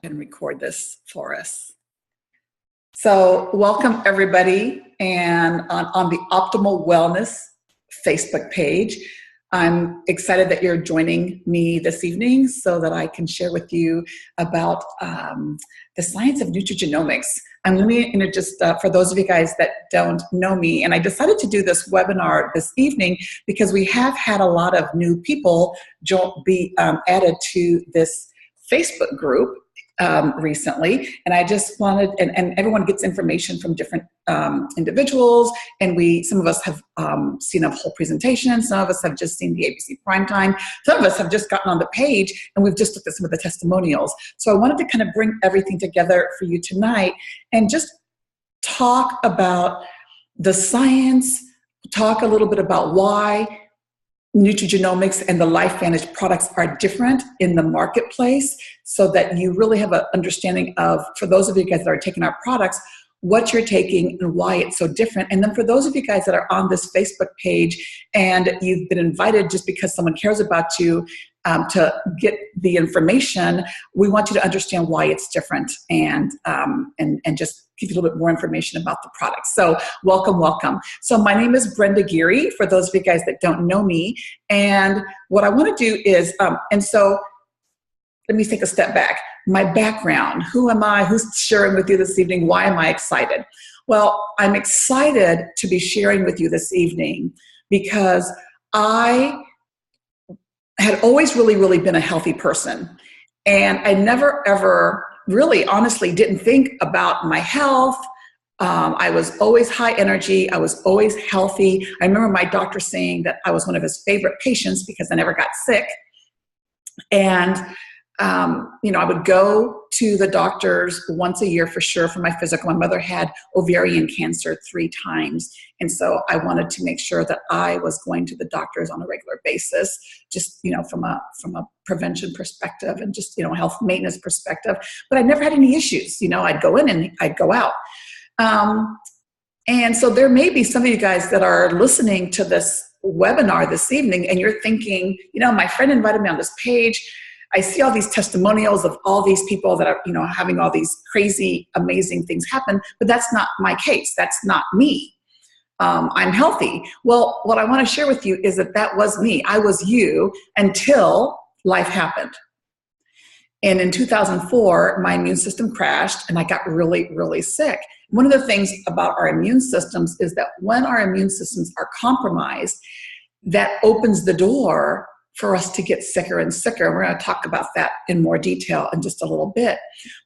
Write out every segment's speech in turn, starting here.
and record this for us. So welcome everybody, and on the Optimal Wellness Facebook page. I'm excited that you're joining me this evening so that I can share with you about the science of nutrigenomics. I'm going to just, for those of you guys that don't know me, and I decided to do this webinar this evening because we have had a lot of new people be added to this Facebook group recently, and I just wanted, and everyone gets information from different individuals, and some of us have seen a whole presentation, some of us have just seen the ABC primetime, some of us have just gotten on the page, and we've just looked at some of the testimonials. So I wanted to kind of bring everything together for you tonight and just talk about the science, talk a little bit about why Nutrigenomics and the LifeVantage products are different in the marketplace, so that you really have an understanding of, for those of you guys that are taking our products, what you're taking and why it's so different. And then for those of you guys that are on this Facebook page and you've been invited just because someone cares about you to get the information, we want you to understand why it's different and just give you a little bit more information about the product. So welcome, welcome. So my name is Brenda Geary, for those of you guys that don't know me. And what I want to do is, and so let me take a step back. My background, who am I? Who's sharing with you this evening? Why am I excited? Well, I'm excited to be sharing with you this evening because I had always really been a healthy person. And I never ever really honestly didn't think about my health. I was always high energy. I was always healthy. I remember my doctor saying that I was one of his favorite patients because I never got sick. And I would go to the doctors once a year for sure for my physical. My mother had ovarian cancer 3 times. And so I wanted to make sure that I was going to the doctors on a regular basis, just, from a prevention perspective and just, health maintenance perspective. But I never had any issues. I'd go in and I'd go out. And so there may be some of you guys that are listening to this webinar this evening and you're thinking, my friend invited me on this page. I see all these testimonials of all these people that are, having all these crazy, amazing things happen, but that's not my case. That's not me. I'm healthy. Well, what I want to share with you is that was me. I was you until life happened. And in 2004, my immune system crashed and I got really sick. One of the things about our immune systems is that when our immune systems are compromised, that opens the door for us to get sicker and sicker. And we're going to talk about that in more detail in just a little bit.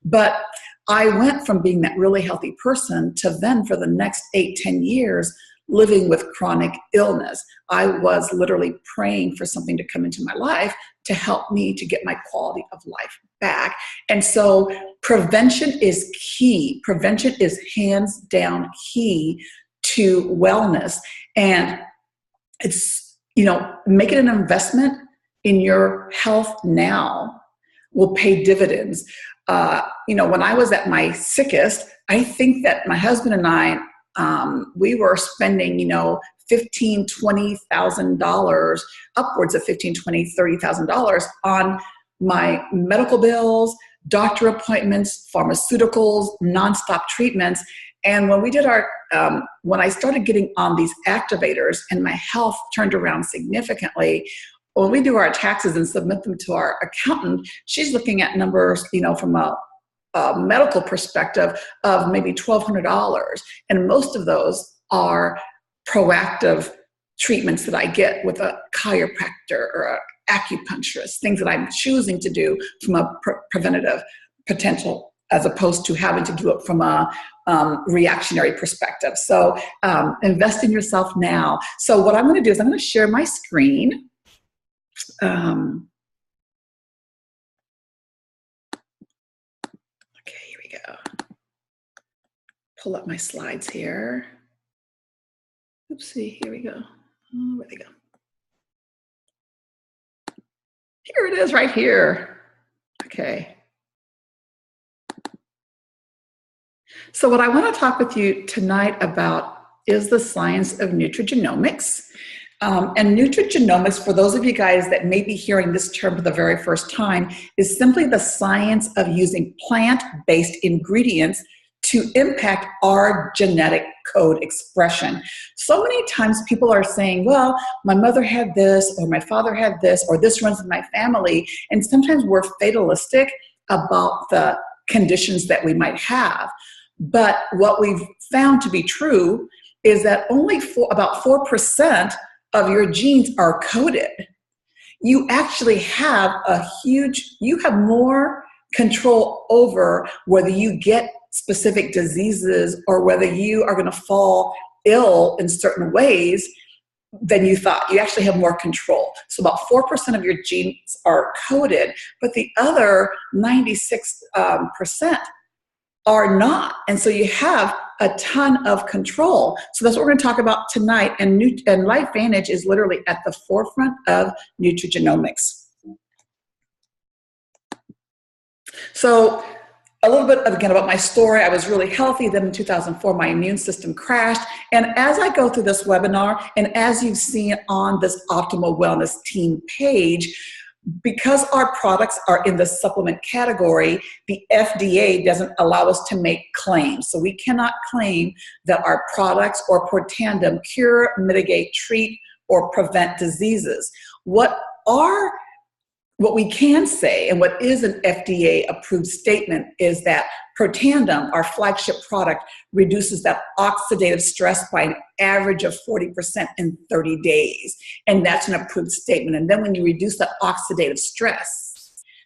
But I went from being that really healthy person to then for the next 8-10 years living with chronic illness. I was literally praying for something to come into my life to help me to get my quality of life back. And so prevention is key. Prevention is hands down key to wellness. And it's, making an investment in your health now will pay dividends. When I was at my sickest, I think that my husband and I, we were spending, $15,000, $20,000, upwards of $15,000, $20,000, $30,000 on my medical bills, doctor appointments, pharmaceuticals, nonstop treatments. And when we did when I started getting on these activators and my health turned around significantly, when we do our taxes and submit them to our accountant, she's looking at numbers, from a medical perspective of maybe $1,200. And most of those are proactive treatments that I get with a chiropractor or an acupuncturist, things that I'm choosing to do from a preventative potential, as opposed to having to do it from a reactionary perspective. So invest in yourself now. So what I'm going to do is I'm going to share my screen. Okay, here we go. Pull up my slides here. Oopsie, here we go. Oh, where'd they go? Here it is right here. Okay. So what I want to talk with you tonight about is the science of nutrigenomics. And nutrigenomics, for those of you guys that may be hearing this term for the very first time, is simply the science of using plant-based ingredients to impact our genetic code expression. So many times people are saying, well, my mother had this, or my father had this, or this runs in my family. And sometimes we're fatalistic about the conditions that we might have. But what we've found to be true is that only about 4% of your genes are coded. You actually have you have more control over whether you get specific diseases or whether you are going to fall ill in certain ways than you thought. You actually have more control. So about 4% of your genes are coded, but the other 96% are not. And so you have a ton of control. So that's what we're going to talk about tonight. And LifeVantage is literally at the forefront of nutrigenomics. So a little bit, again, about my story. I was really healthy. Then in 2004, my immune system crashed. And as I go through this webinar, and as you've seen on this Optimal Wellness Team page, because our products are in the supplement category, the FDA doesn't allow us to make claims. So we cannot claim that our products or Protandim cure, mitigate, treat, or prevent diseases. What we can say, and what is an FDA-approved statement, is that Protandim, our flagship product, reduces that oxidative stress by an average of 40% in 30 days. And that's an approved statement. And then when you reduce the oxidative stress,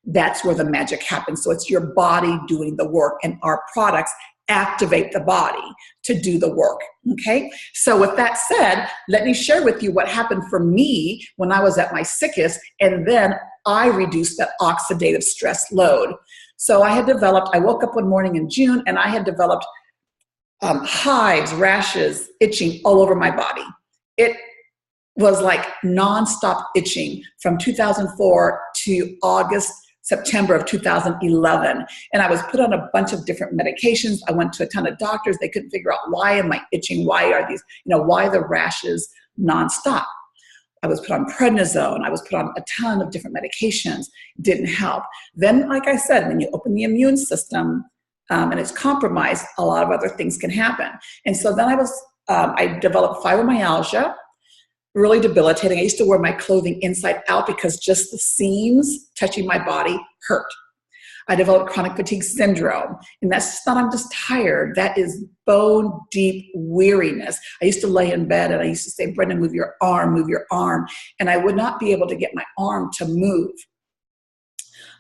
that's where the magic happens. So it's your body doing the work, and our products activate the body to do the work, okay? So with that said, let me share with you what happened for me when I was at my sickest, and then I reduced that oxidative stress load. So I woke up one morning in June, and I had developed hives, rashes, itching all over my body. It was like nonstop itching from 2004 to September of 2011. And I was put on a bunch of different medications. I went to a ton of doctors. They couldn't figure out, why am I itching? Why are these, why the rashes nonstop? I was put on prednisone. I was put on a ton of different medications. Didn't help. Then, like I said, when you open the immune system and it's compromised, a lot of other things can happen. And so then I developed fibromyalgia, really debilitating. I used to wear my clothing inside out because just the seams touching my body hurt. I developed chronic fatigue syndrome, and that's just not, I'm just tired. That is bone deep weariness. I used to lay in bed and I used to say, Brenda, move your arm, move your arm. And I would not be able to get my arm to move.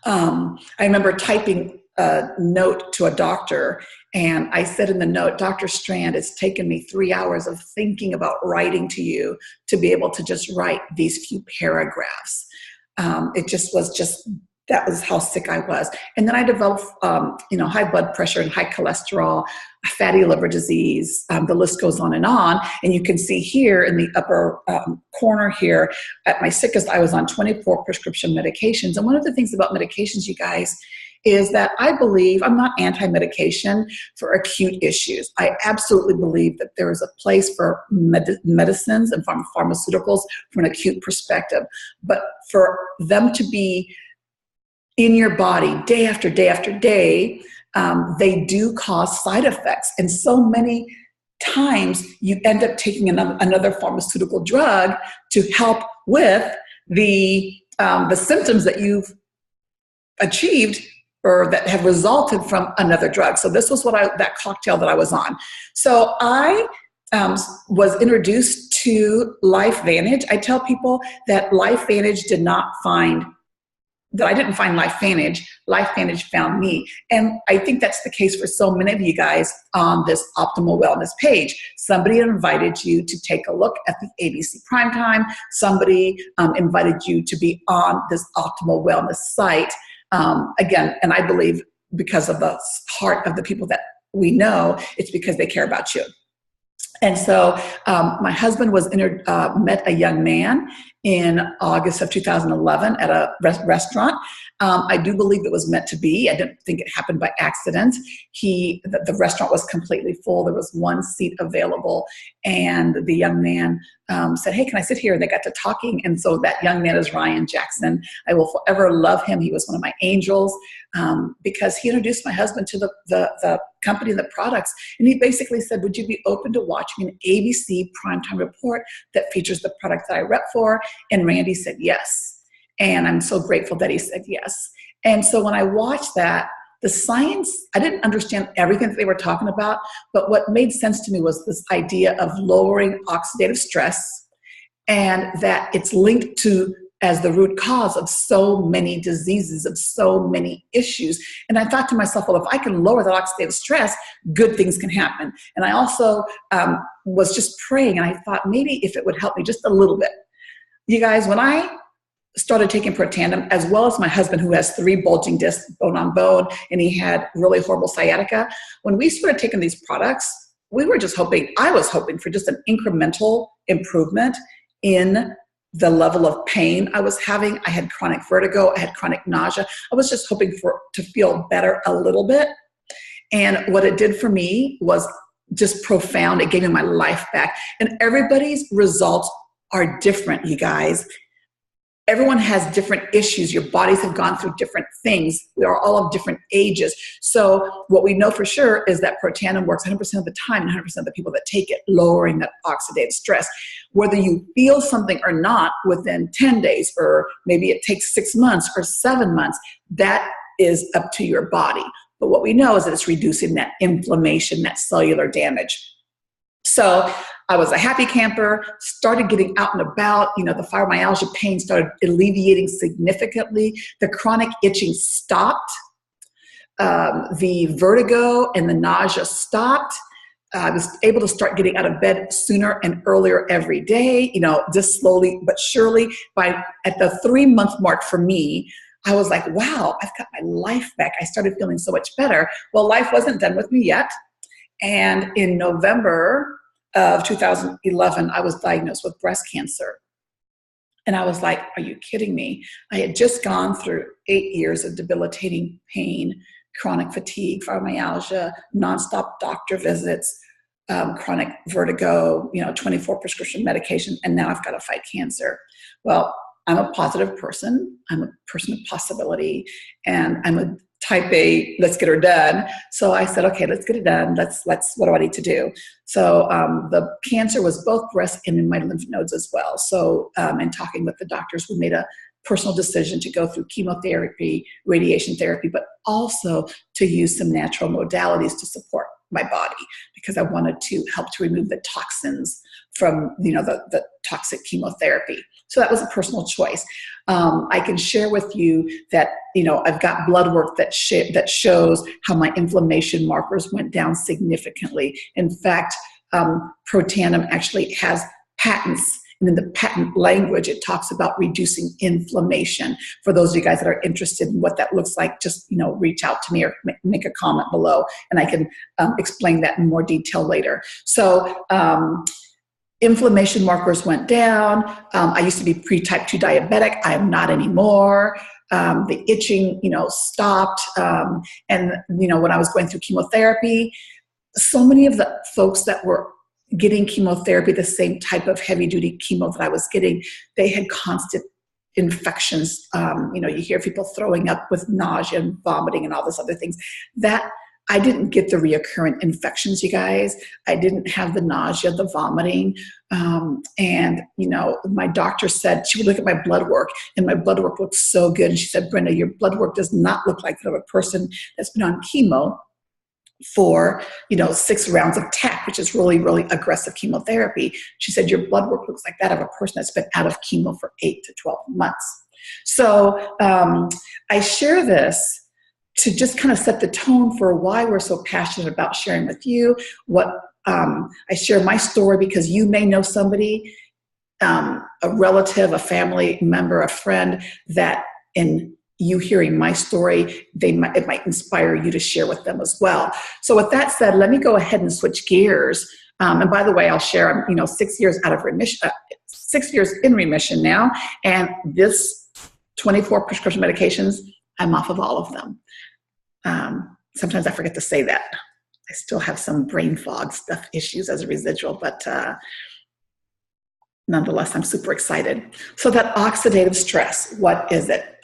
I remember typing a note to a doctor, and I said in the note, Dr. Strand, it's taken me 3 hours of thinking about writing to you to be able to just write these few paragraphs. That was how sick I was. And then I developed, high blood pressure and high cholesterol, fatty liver disease. The list goes on. And you can see here in the upper corner here, at my sickest, I was on 24 prescription medications. And one of the things about medications, you guys, is that I believe, I'm not anti-medication for acute issues. I absolutely believe that there is a place for medicines and pharmaceuticals from an acute perspective. But for them to be in your body day after day after day, they do cause side effects. And so many times you end up taking another pharmaceutical drug to help with the symptoms that you've achieved or that have resulted from another drug. So this was that cocktail that I was on. So I was introduced to LifeVantage. I tell people that LifeVantage I didn't find LifeVantage. LifeVantage found me. And I think that's the case for so many of you guys on this Optimal Wellness page. Somebody invited you to take a look at the ABC Primetime. Somebody invited you to be on this Optimal Wellness site. Again, and I believe because of the heart of the people that we know, it's because they care about you. And so my husband met a young man in August of 2011 at a restaurant. I do believe it was meant to be. I didn't think it happened by accident. The restaurant was completely full. There was one seat available, and the young man said, "Hey, can I sit here?" And they got to talking, and so that young man is Ryan Jackson. I will forever love him. He was one of my angels because he introduced my husband to the company and the products, and he basically said, "Would you be open to watching an ABC primetime report that features the product that I rep for?" And Randy said yes. And I'm so grateful that he said yes. And so when I watched that, the science, I didn't understand everything that they were talking about, but what made sense to me was this idea of lowering oxidative stress, and that it's linked to as the root cause of so many diseases, of so many issues. And I thought to myself, well, if I can lower that oxidative stress, good things can happen. And I also was just praying, and I thought maybe if it would help me just a little bit. You guys, when I started taking Protandim, as well as my husband, who has 3 bulging discs, bone on bone, and he had really horrible sciatica. When we started taking these products, I was hoping for just an incremental improvement in the level of pain I was having. I had chronic vertigo, I had chronic nausea. I was just hoping to feel better a little bit. And what it did for me was just profound. It gave me my life back. And everybody's results are different, you guys. Everyone has different issues. Your bodies have gone through different things. We are all of different ages. So what we know for sure is that Protandim works 100% of the time, and 100% of the people that take it, lowering that oxidative stress. Whether you feel something or not within 10 days, or maybe it takes 6 months or 7 months, that is up to your body. But what we know is that it's reducing that inflammation, that cellular damage. So I was a happy camper, started getting out and about. The fibromyalgia pain started alleviating significantly. The chronic itching stopped. The vertigo and the nausea stopped. I was able to start getting out of bed sooner and earlier every day, just slowly but surely. At the 3-month mark for me, I was like, wow, I've got my life back. I started feeling so much better. Well, life wasn't done with me yet. And in November of 2011, I was diagnosed with breast cancer. And I was like, are you kidding me? I had just gone through 8 years of debilitating pain, chronic fatigue, fibromyalgia, nonstop doctor visits, chronic vertigo, 24 prescription medication, and now I've got to fight cancer. Well, I'm a positive person. I'm a person of possibility, and I'm a type A, let's get her done. So I said, okay, let's get it done. What do I need to do? So the cancer was both breast and in my lymph nodes as well. So in talking with the doctors, we made a personal decision to go through chemotherapy, radiation therapy, but also to use some natural modalities to support my body, because I wanted to help to remove the toxins from, the toxic chemotherapy. So that was a personal choice. I can share with you that, I've got blood work that shows how my inflammation markers went down significantly. In fact, Protandim actually has patents. And in the patent language, it talks about reducing inflammation. For those of you guys that are interested in what that looks like, just, reach out to me or make a comment below, and I can explain that in more detail later. So inflammation markers went down. I used to be pre-type 2 diabetic. I am not anymore. The itching, stopped. And, when I was going through chemotherapy, so many of the folks that were getting chemotherapy, the same type of heavy-duty chemo that I was getting, they had constant infections. You hear people throwing up with nausea and vomiting and all those other things. That I didn't get the reoccurrent infections, you guys. I didn't have the nausea, the vomiting. And, my doctor said, she would look at my blood work, and my blood work looked so good. And she said, Brenda, your blood work does not look like that of a person that's been on chemo for 6 rounds of TAC, which is really, really aggressive chemotherapy. She said, your blood work looks like that of a person that's been out of chemo for 8 to 12 months. So I share this to just kind of set the tone for why we're so passionate about sharing with you. I share my story because you may know somebody, a relative, a family member, a friend that in you hearing my story, it might inspire you to share with them as well. So with that said, let me go ahead and switch gears. And by the way, I'll share, I'm 6 years out of remission, 6 years in remission now, and this 24 prescription medications, I'm off of all of them. Sometimes I forget to say that. I still have some brain fog stuff issues as a residual, but nonetheless, I'm super excited. So that oxidative stress, what is it?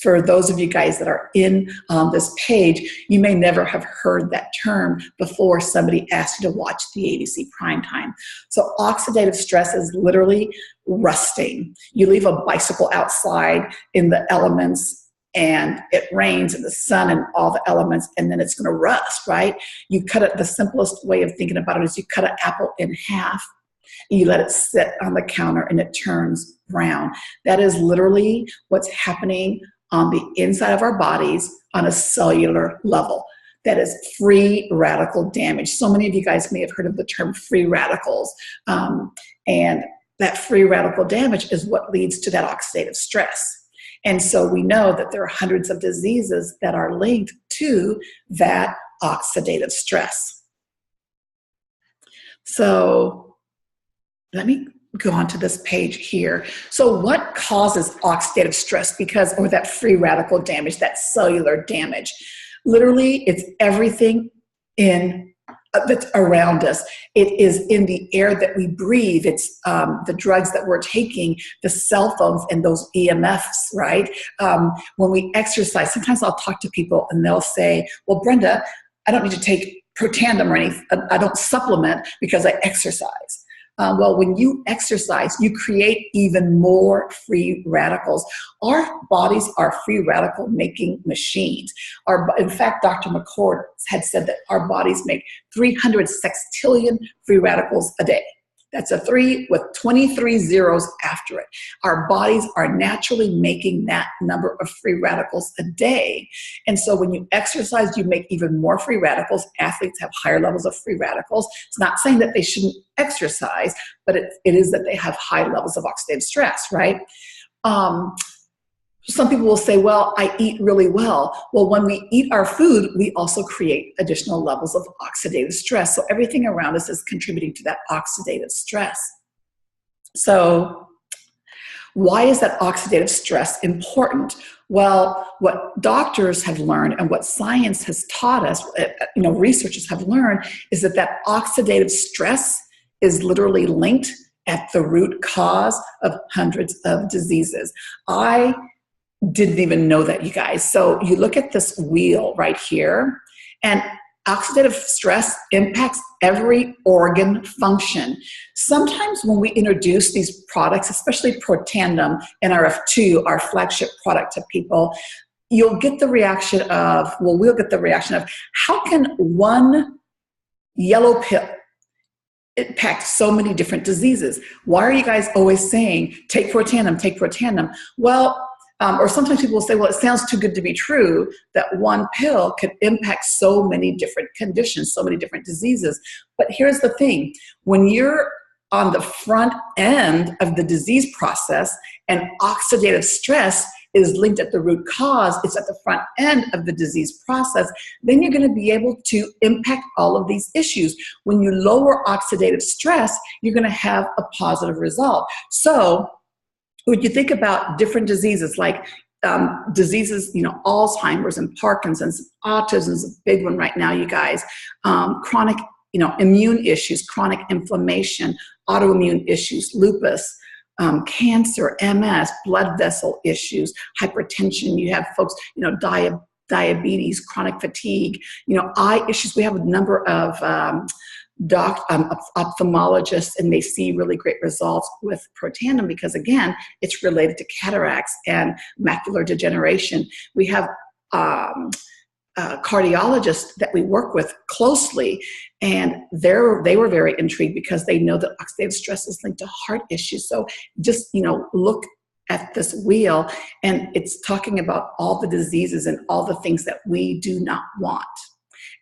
For those of you guys that are in this page, you may never have heard that term before somebody asked you to watch the ABC primetime. So oxidative stress is literally rusting. You leave a bicycle outside in the elements, and it rains in the sun and all the elements, and then it's going to rust, right? You cut it, the simplest way of thinking about it is you cut an apple in half, and you let it sit on the counter, and it turns brown. That is literally what's happening on the inside of our bodies on a cellular level. That is free radical damage. So many of you guys may have heard of the term free radicals, and that free radical damage is what leads to that oxidative stress. And so we know that there are hundreds of diseases that are linked to that oxidative stress. So let me go on to this page here. So what causes oxidative stress? Or that free radical damage, that cellular damage? Literally, it's everything that's around us. It is in the air that we breathe. It's the drugs that we're taking, the cell phones and those EMFs, right? When we exercise, sometimes I'll talk to people and they'll say, well, Brenda, I don't need to take Protandim or anything. I don't supplement because I exercise. Well, when you exercise, you create even more free radicals. Our bodies are free radical making machines. In fact, Dr. McCord had said that our bodies make 300 sextillion free radicals a day. That's a 3 with 23 zeros after it. Our bodies are naturally making that number of free radicals a day. And so when you exercise, you make even more free radicals. Athletes have higher levels of free radicals. It's not saying that they shouldn't exercise, but it is that they have high levels of oxidative stress, right? Some people will say, well, I eat really well. Well, when we eat our food, we also create additional levels of oxidative stress. So everything around us is contributing to that oxidative stress. So why is that oxidative stress important? Well, what doctors have learned and what science has taught us, researchers have learned, is that oxidative stress is literally linked at the root cause of hundreds of diseases. I didn't even know that, you guys. So you look at this wheel right here, and oxidative stress impacts every organ function. Sometimes when we introduce these products, especially Protandim, NRF2, our flagship product to people, we'll get the reaction of, how can one yellow pill impact so many different diseases? Why are you guys always saying, take Protandim, take Protandim? Well, or sometimes people will say, well, it sounds too good to be true that one pill could impact so many different conditions, so many different diseases. But here's the thing. When you're on the front end of the disease process and oxidative stress is linked at the root cause, it's at the front end of the disease process, then you're going to be able to impact all of these issues. When you lower oxidative stress, you're going to have a positive result. So when you think about different diseases like diseases, Alzheimer's and Parkinson's, autism is a big one right now, you guys, chronic, immune issues, chronic inflammation, autoimmune issues, lupus, cancer, MS, blood vessel issues, hypertension. You have folks, diabetes, chronic fatigue, eye issues. We have a number of ophthalmologists, and they see really great results with Protandim because, again, it's related to cataracts and macular degeneration. We have cardiologists that we work with closely, and they were very intrigued because they know that oxidative stress is linked to heart issues. So just, look at this wheel, and it's talking about all the diseases and all the things that we do not want.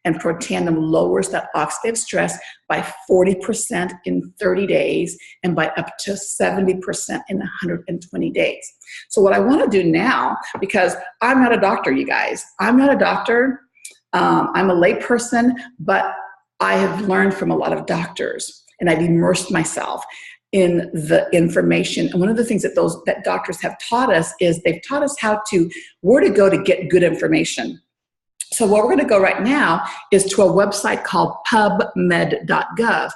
and Protandim lowers that oxidative stress by 40% in 30 days and by up to 70% in 120 days. So what I want to do now, because I'm not a doctor, you guys, I'm not a doctor, I'm a layperson, but I have learned from a lot of doctors, and I've immersed myself in the information. And one of the things that doctors have taught us is they've taught us where to go to get good information. So where we're going to go right now is to a website called pubmed.gov.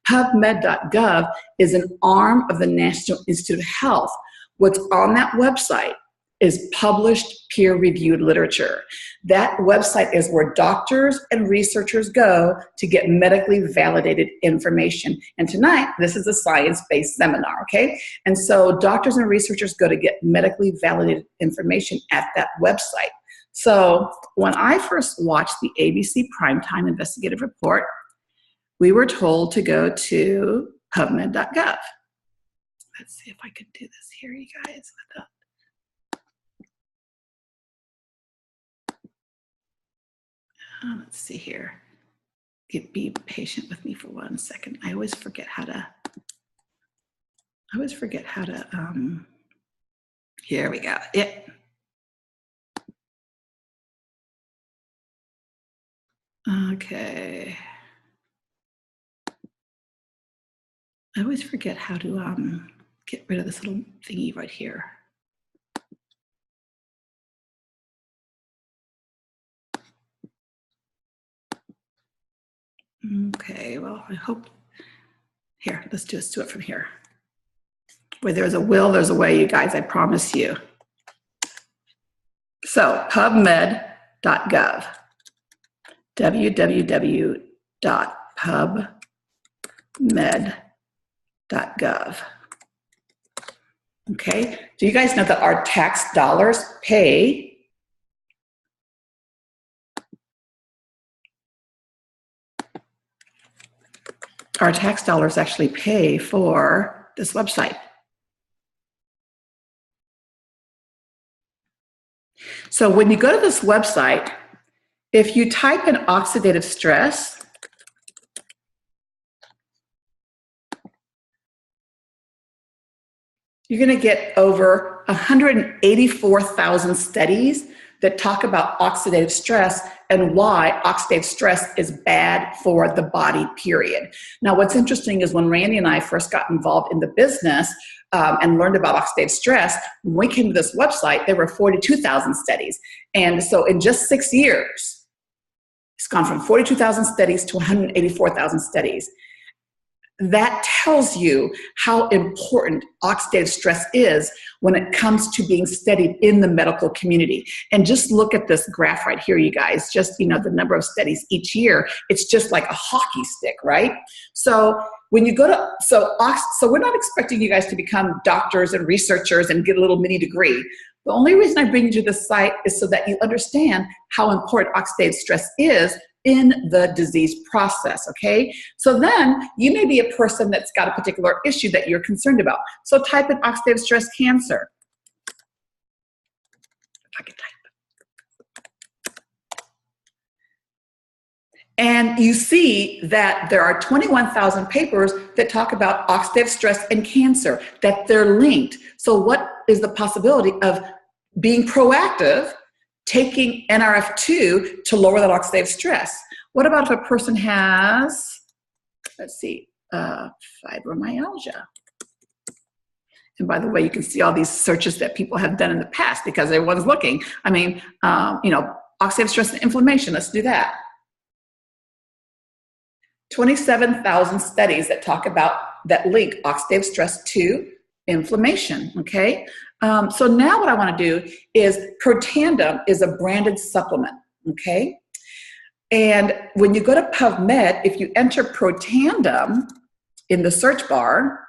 PubMed.gov is an arm of the National Institute of Health. What's on that website is published peer-reviewed literature. That website is where doctors and researchers go to get medically validated information. And tonight, this is a science-based seminar, okay? And so doctors and researchers go to get medically validated information at that website. So when I first watched the ABC Primetime Investigative Report, we were told to go to PubMed.gov. Let's see if I could do this here, you guys. Let's see here. Be patient with me for 1 second. I always forget how to, here we go. Yeah. Okay. I always forget how to get rid of this little thingy right here. Okay, well, I hope, here, let's do it from here. Where there's a will, there's a way, you guys, I promise you. So, PubMed.gov, www.pubmed.gov. Okay, do you guys know that our tax dollars pay actually pay for this website? So when you go to this website, if you type in oxidative stress, you're going to get over 184,000 studies that talk about oxidative stress and why oxidative stress is bad for the body, period. Now, what's interesting is when Randy and I first got involved in the business and learned about oxidative stress, when we came to this website, there were 42,000 studies. And so in just 6 years, it's gone from 42,000 studies to 184,000 studies. That tells you how important oxidative stress is when it comes to being studied in the medical community. And just look at this graph right here, you guys, just, the number of studies each year, it's just like a hockey stick, right? So when you go to, so we're not expecting you guys to become doctors and researchers and get a little mini degree. The only reason I bring you to this site is so that you understand how important oxidative stress is in the disease process, okay? So then you may be a person that's got a particular issue that you're concerned about. So type in oxidative stress cancer. If I can type. And you see that there are 21,000 papers that talk about oxidative stress and cancer, that they're linked. So what is the possibility of being proactive, taking NRF2 to lower that oxidative stress? What about if a person has, let's see, fibromyalgia? And by the way, you can see all these searches that people have done in the past because everyone's looking. I mean, oxidative stress and inflammation, let's do that. 27,000 studies that talk about, that link oxidative stress to inflammation, okay? So now what I want to do is, Protandim is a branded supplement, okay? And when you go to PubMed, if you enter Protandim in the search bar,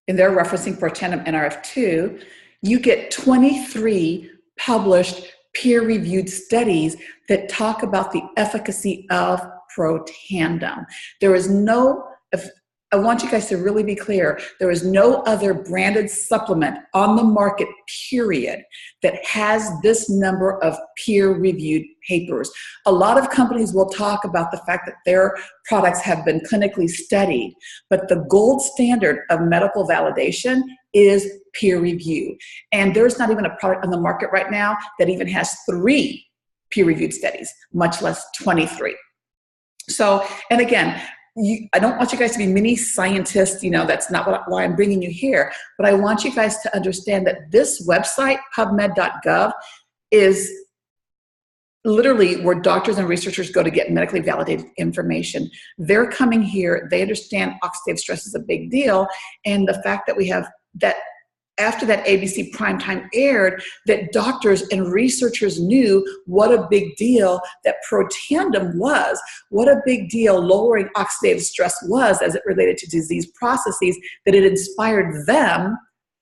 and they're referencing Protandim NRF2, you get 23 published peer-reviewed studies that talk about the efficacy of Protandim. There is no I want you guys to really be clear. There is no other branded supplement on the market, period, that has this number of peer-reviewed papers. A lot of companies will talk about the fact that their products have been clinically studied, but the gold standard of medical validation is peer review. And there's not even a product on the market right now that even has 3 peer-reviewed studies, much less 23. So, and again, I don't want you guys to be mini scientists, that's not why I'm bringing you here, but I want you guys to understand that this website, PubMed.gov, is literally where doctors and researchers go to get medically validated information. They're coming here, they understand oxidative stress is a big deal, and the fact that we have that after that ABC primetime aired, that doctors and researchers knew what a big deal that Protandim was, what a big deal lowering oxidative stress was as it related to disease processes, that it inspired them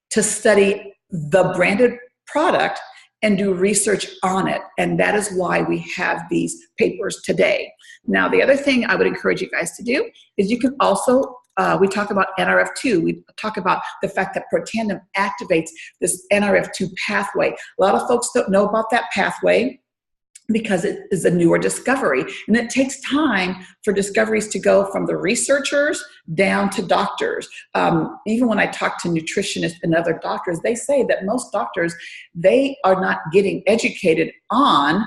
to study the branded product and do research on it. And that is why we have these papers today. Now, the other thing I would encourage you guys to do is you can also we talk about NRF2. We talk about the fact that Protandim activates this NRF2 pathway. A lot of folks don't know about that pathway because it is a newer discovery. And it takes time for discoveries to go from the researchers down to doctors. Even when I talk to nutritionists and other doctors, they say that most doctors, they are not getting educated on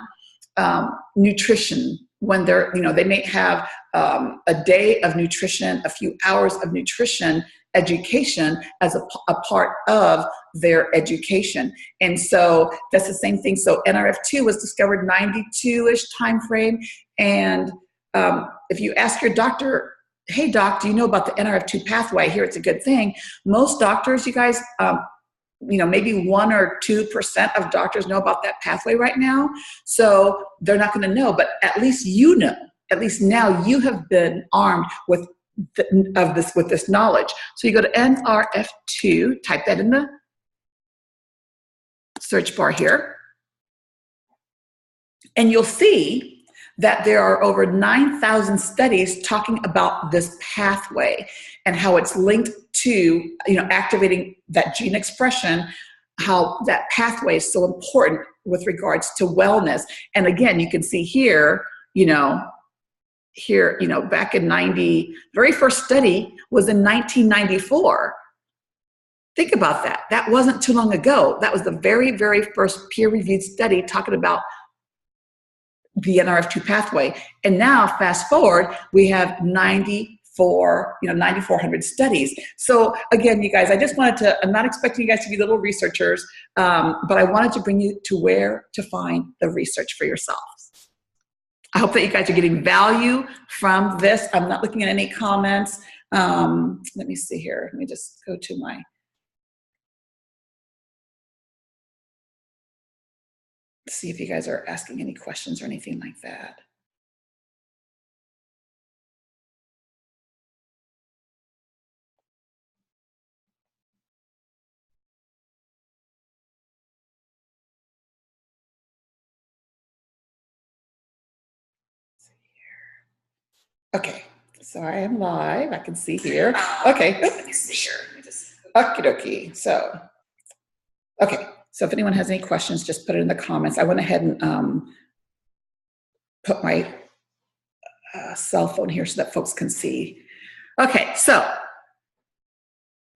nutrition. When they're, they may have a day of nutrition, a few hours of nutrition education as a part of their education. And so that's the same thing. So NRF2 was discovered 92-ish time frame. And if you ask your doctor, hey doc, do you know about the NRF2 pathway? I hear it's a good thing. Most doctors, you guys, maybe 1 or 2% of doctors know about that pathway right now. So they're not going to know, but at least at least now you have been armed with this knowledge. So you go to NRF2, type that in the search bar here, and you'll see that there are over 9,000 studies talking about this pathway and how it's linked to, activating that gene expression, how that pathway is so important with regards to wellness. And again, you can see here, back in very first study was in 1994. Think about that. That wasn't too long ago. That was the very, very first peer-reviewed study talking about the NRF2 pathway. And now, fast forward, we have 9,400 studies. So again, you guys, I'm not expecting you guys to be little researchers, but I wanted to bring you to where to find the research for yourselves. I hope that you guys are getting value from this. I'm not looking at any comments. Let me see here. Let me just go to see if you guys are asking any questions or anything like that. Okay, so I am live. I can see here. Okay. Let me see here. Okie dokie. So, okay. So if anyone has any questions, just put it in the comments. I went ahead and put my cell phone here so that folks can see. Okay, so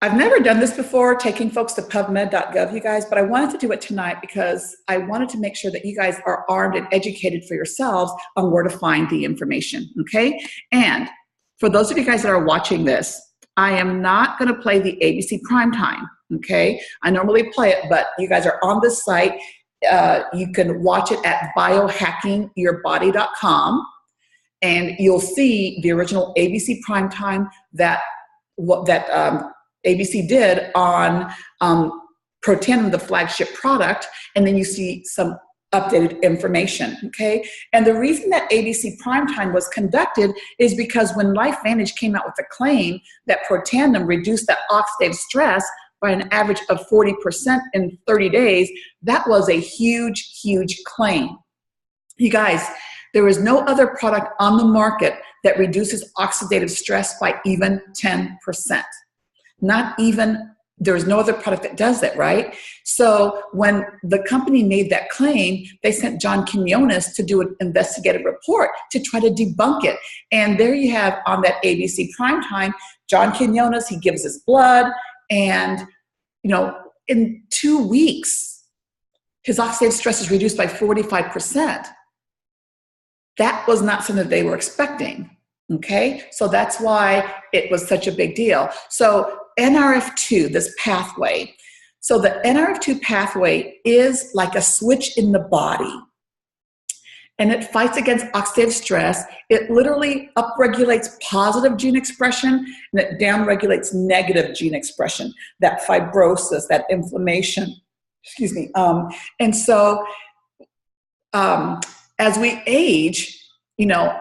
I've never done this before, taking folks to PubMed.gov, you guys, but I wanted to do it tonight because I wanted to make sure that you guys are armed and educated for yourselves on where to find the information, okay? And for those of you guys that are watching this, I am not going to play the ABC primetime, okay? I normally play it, but you guys are on this site. You can watch it at biohackingyourbody.com, and you'll see the original ABC primetime that ABC did on Protandim, the flagship product, and then you see some updated information, okay? And the reason that ABC Primetime was conducted is because when LifeVantage came out with the claim that Protandim reduced that oxidative stress by an average of 40% in 30 days, that was a huge, huge claim. You guys, There is no other product on the market that reduces oxidative stress by even 10%. Not even, there's no other product that does that, right? So when the company made that claim, they sent John Quinones to do an investigative report to try to debunk it. And there you have on that ABC primetime, John Quinones, he gives his blood, and in 2 weeks, his oxidative stress is reduced by 45%. That was not something they were expecting, okay? So that's why it was such a big deal. So NRF2, this pathway. So the NRF2 pathway is like a switch in the body, and it fights against oxidative stress. It literally upregulates positive gene expression, and it downregulates negative gene expression, that fibrosis, that inflammation, excuse me. And so as we age,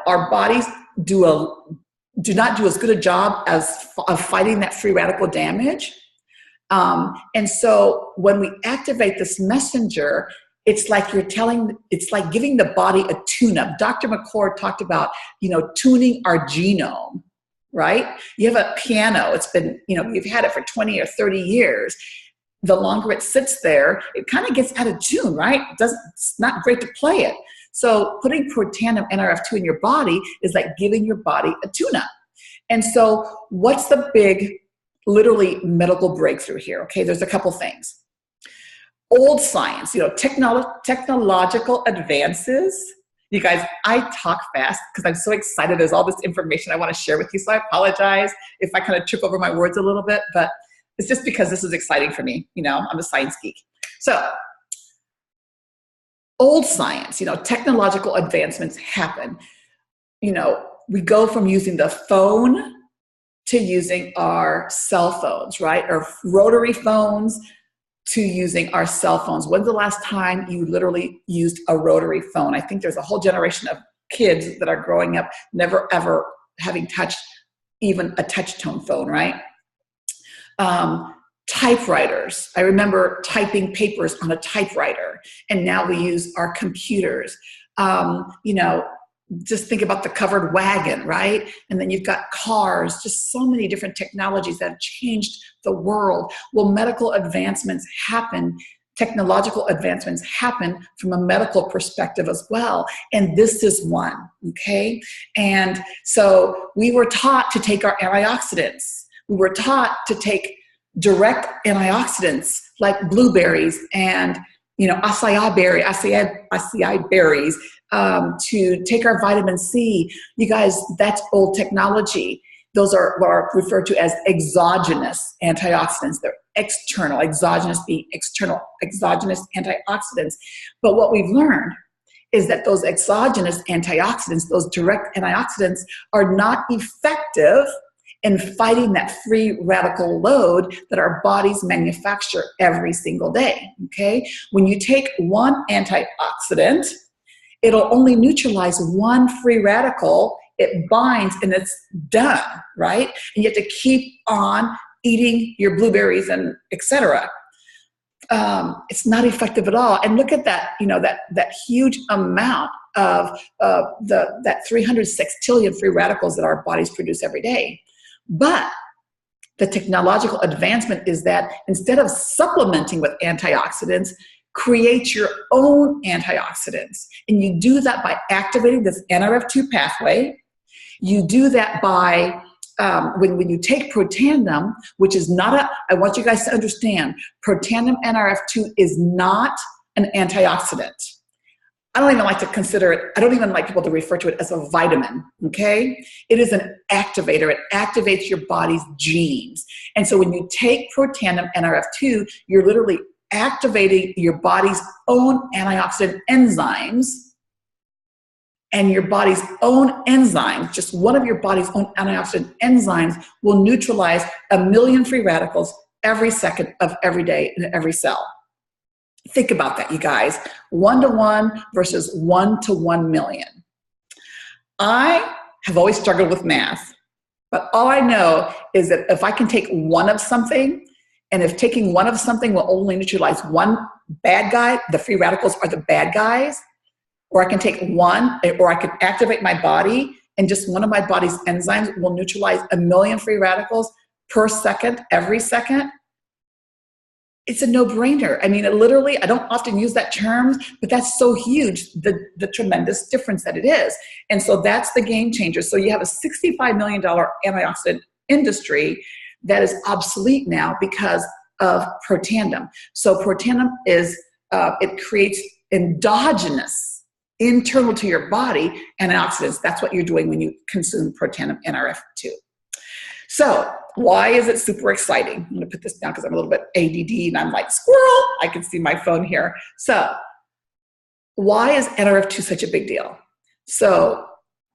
our bodies do not do as good a job of fighting that free radical damage. And so when we activate this messenger, it's like giving the body a tune-up. Dr. McCord talked about, tuning our genome, right? You have a piano, it's been, you've had it for 20 or 30 years. The longer it sits there, it kind of gets out of tune, right? It's not great to play it. So putting Protandim NRF2 in your body is like giving your body a tune-up. And so what's the big, literally medical breakthrough here? Okay, there's a couple things. Old science, technological advances. You guys, I talk fast because I'm so excited. There's all this information I want to share with you, so I apologize if I kind of trip over my words a little bit, but it's just because this is exciting for me. I'm a science geek. So old science, technological advancements happen. We go from using the phone to using our cell phones, right? Or rotary phones to using our cell phones. When's the last time you literally used a rotary phone? I think there's a whole generation of kids that are growing up never ever having touched even a touch tone phone, right? Typewriters. I remember typing papers on a typewriter, and now we use our computers. Just think about the covered wagon, right? And then you've got cars, just so many different technologies that have changed the world. Well, medical advancements happen, technological advancements happen from a medical perspective as well. And this is one, okay? And so we were taught to take our antioxidants. We were taught to take direct antioxidants like blueberries and acai berries, to take our vitamin C. You guys, that's old technology. Those are what are referred to as exogenous antioxidants. They're external, exogenous being external, exogenous antioxidants. But what we've learned is that those exogenous antioxidants, those direct antioxidants, are not effective in fighting that free radical load that our bodies manufacture every single day, okay? When you take one antioxidant, it'll only neutralize one free radical, it binds and it's done, right? And you have to keep on eating your blueberries and etc. It's not effective at all. And look at that, that huge amount of that 300 sextillion free radicals that our bodies produce every day. But the technological advancement is that instead of supplementing with antioxidants, create your own antioxidants. And you do that by activating this NRF2 pathway. You do that by, when you take Protandim, which is not I want you guys to understand, Protandim NRF2 is not an antioxidant. I don't even like to consider it, I don't even like people to refer to it as a vitamin, okay? It is an activator. It activates your body's genes. And so when you take Protandim NRF2, you're literally activating your body's own antioxidant enzymes, and your body's own enzymes, just one of your body's own antioxidant enzymes, will neutralize 1 million free radicals every second of every day in every cell. Think about that, you guys. 1-to-1 versus 1-to-1 million. I have always struggled with math, but all I know is that if I can take one of something, and if taking one of something will only neutralize one bad guy, the free radicals are the bad guys, or I can take one, or I can activate my body, and just one of my body's enzymes will neutralize 1 million free radicals per second, every second. It's a no-brainer. I mean, literally, I don't often use that term, but that's so huge, the tremendous difference that it is. And so that's the game changer. So you have a $65 million antioxidant industry that is obsolete now because of Protandim. So Protandim is, it creates endogenous, internal to your body, antioxidants. That's what you're doing when you consume Protandim NRF2. So why is it super exciting? I'm gonna put this down because I'm a little bit ADD and I'm like, squirrel, I can see my phone here. So why is NRF2 such a big deal? So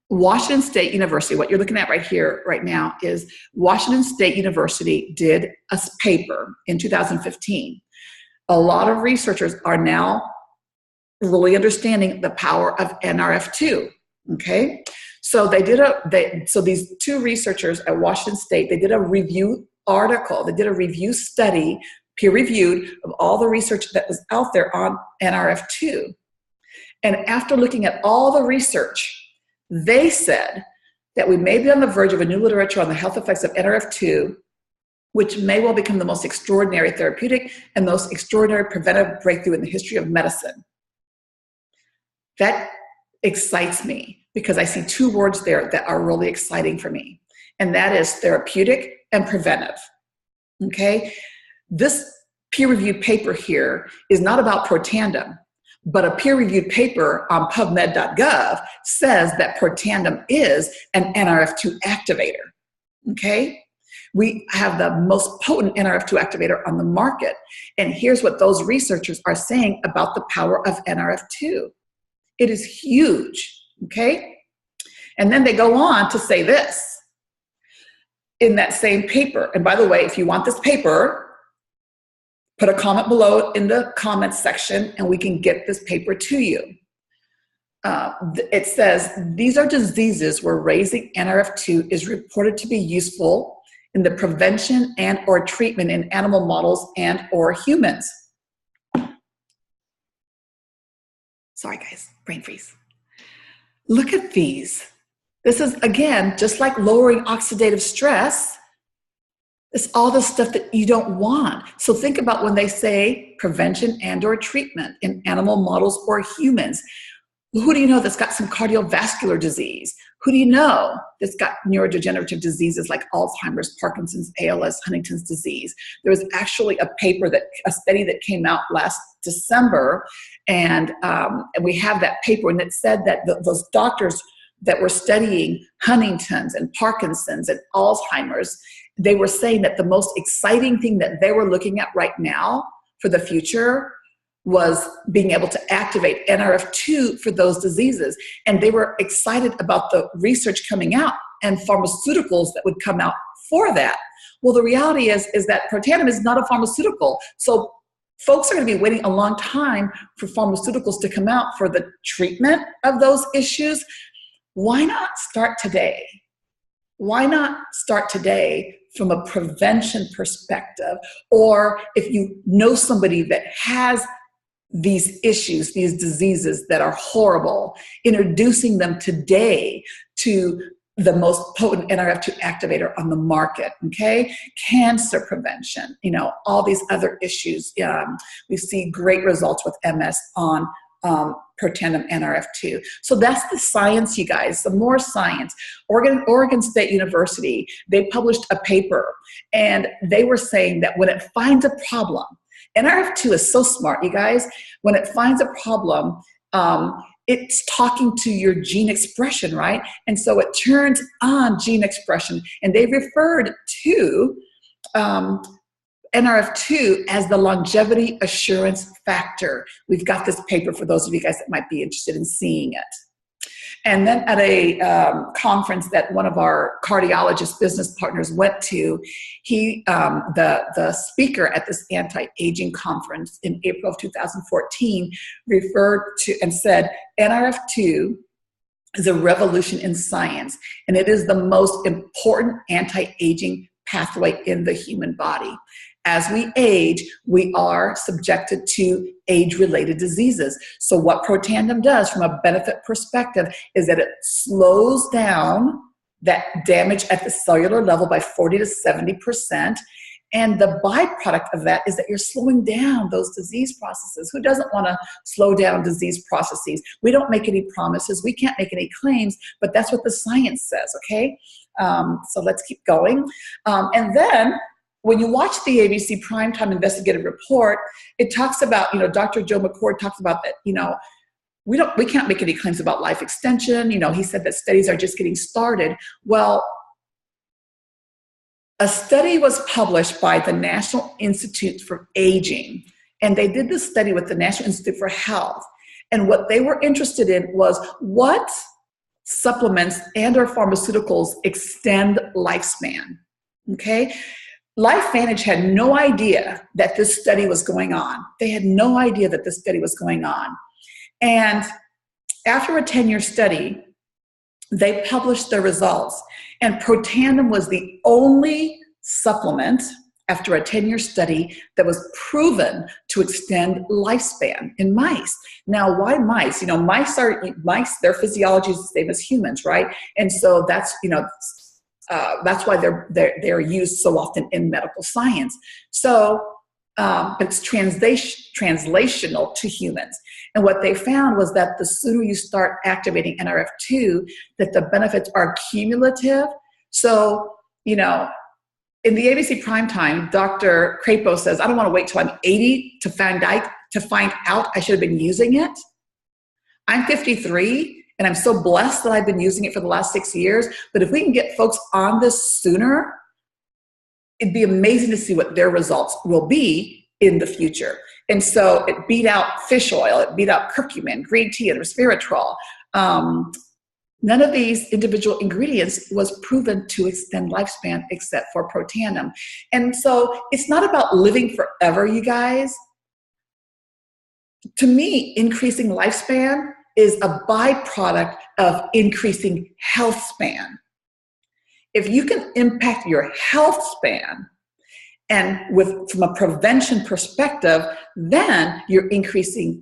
Washington State University, what you're looking at right here, right now, is Washington State University did a paper in 2015. A lot of researchers are now really understanding the power of NRF2, okay? So so these two researchers at Washington State, they did a review article, they did a review study, peer-reviewed, of all the research that was out there on NRF2. And after looking at all the research, they said that we may be on the verge of a new literature on the health effects of NRF2, which may well become the most extraordinary therapeutic and most extraordinary preventive breakthrough in the history of medicine. That excites me because I see two words there that are really exciting for me, and that is therapeutic and preventive, okay? This peer-reviewed paper here is not about Protandim, but a peer-reviewed paper on PubMed.gov says that Protandim is an NRF2 activator, okay? We have the most potent NRF2 activator on the market, and here's what those researchers are saying about the power of NRF2. It is huge, okay? And then they go on to say this in that same paper. And by the way, if you want this paper, put a comment below in the comments section and we can get this paper to you. It says, these are diseases where raising NRF2 is reported to be useful in the prevention and or treatment in animal models and or humans. Sorry guys, brain freeze. Look at these. This is, again, just like lowering oxidative stress, it's all the stuff that you don't want. So think about when they say prevention and or treatment in animal models or humans. Who do you know that's got some cardiovascular disease? Who do you know that's got neurodegenerative diseases like Alzheimer's, Parkinson's, ALS, Huntington's disease? There was actually a study that came out last December, and we have that paper, and it said that those doctors that were studying Huntington's and Parkinson's and Alzheimer's, they were saying that the most exciting thing that they were looking at right now for the future was being able to activate NRF2 for those diseases. And they were excited about the research coming out and pharmaceuticals that would come out for that. Well, the reality is that Protandim is not a pharmaceutical. So folks are going to be waiting a long time for pharmaceuticals to come out for the treatment of those issues. Why not start today? Why not start today from a prevention perspective? Or if you know somebody that has these issues, these diseases that are horrible, introducing them today to the most potent NRF2 activator on the market, okay? Cancer prevention, you know, all these other issues. We see great results with MS on Protandim NRF2. So that's the science, you guys, some more science. Oregon State University, they published a paper and they were saying that when it finds a problem, NRF2 is so smart, you guys, when it finds a problem, it's talking to your gene expression, right? And so it turns on gene expression, and they referred to NRF2 as the longevity assurance factor. We've got this paper for those of you guys that might be interested in seeing it. And then at a conference that one of our cardiologist business partners went to, the speaker at this Anti-Aging Conference in April of 2014 referred to and said, NRF2 is a revolution in science, and it is the most important anti-aging pathway in the human body. As we age, we are subjected to age-related diseases. So what Protandim does from a benefit perspective is that it slows down that damage at the cellular level by 40 to 70%. And the byproduct of that is that you're slowing down those disease processes. Who doesn't want to slow down disease processes? We don't make any promises. We can't make any claims, but that's what the science says, okay? So let's keep going. And then when you watch the ABC Primetime Investigative Report, it talks about, Dr. Joe McCord talks about that, we can't make any claims about life extension. He said that studies are just getting started. Well, a study was published by the National Institute for Aging, and they did this study with the National Institute for Health. And what they were interested in was what supplements and or pharmaceuticals extend lifespan, okay? LifeVantage had no idea that this study was going on. They had no idea that this study was going on. And after a 10-year study, they published their results. And Protandim was the only supplement after a 10-year study that was proven to extend lifespan in mice. Now, why mice? Mice, their physiology is the same as humans, right? And so that's why they're used so often in medical science. So, but it's translational to humans. And what they found was that the sooner you start activating NRF2, that the benefits are cumulative. So, in the ABC Primetime, Dr. Crapo says, I don't want to wait till I'm 80 to find out I should have been using it. I'm 53, and I'm so blessed that I've been using it for the last 6 years. But if we can get folks on this sooner, it'd be amazing to see what their results will be in the future. And so it beat out fish oil, it beat out curcumin, green tea, and resveratrol. None of these individual ingredients was proven to extend lifespan except for Protandim. And so it's not about living forever, you guys. To me, increasing lifespan is a byproduct of increasing health span. If you can impact your health span, and from a prevention perspective, then you're increasing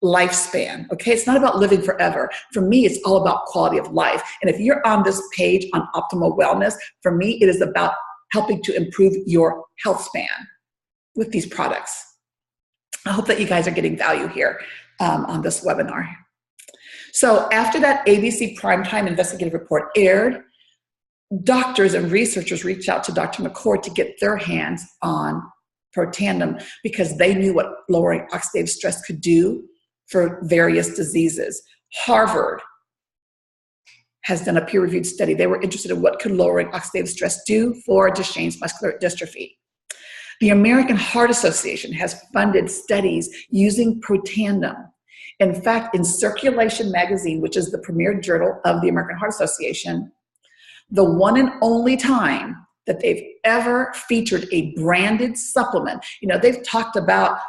lifespan, okay? It's not about living forever. For me, it's all about quality of life. And if you're on this page on optimal wellness, for me, it is about helping to improve your health span with these products. I hope that you guys are getting value here on this webinar. So after that ABC Primetime Investigative Report aired, doctors and researchers reached out to Dr. McCord to get their hands on Protandim because they knew what lowering oxidative stress could do for various diseases. Harvard has done a peer-reviewed study. They were interested in what could lowering oxidative stress do for Duchenne's muscular dystrophy. The American Heart Association has funded studies using Protandim. In fact, in Circulation magazine, which is the premier journal of the American Heart Association, the one and only time that they've ever featured a branded supplement. They've talked about,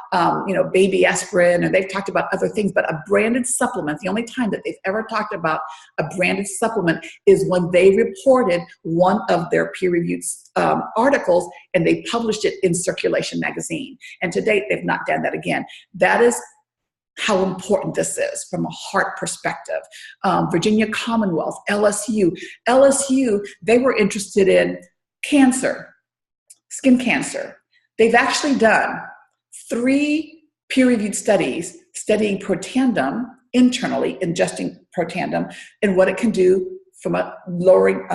baby aspirin, and they've talked about other things, but a branded supplement, the only time that they've ever talked about a branded supplement is when they reported one of their peer-reviewed articles, and they published it in Circulation magazine. And to date, they've not done that again. That is how important this is from a heart perspective. Virginia Commonwealth, LSU, they were interested in cancer, skin cancer. They've actually done 3 peer-reviewed studies studying Protandim internally, ingesting Protandim, and what it can do from a lowering,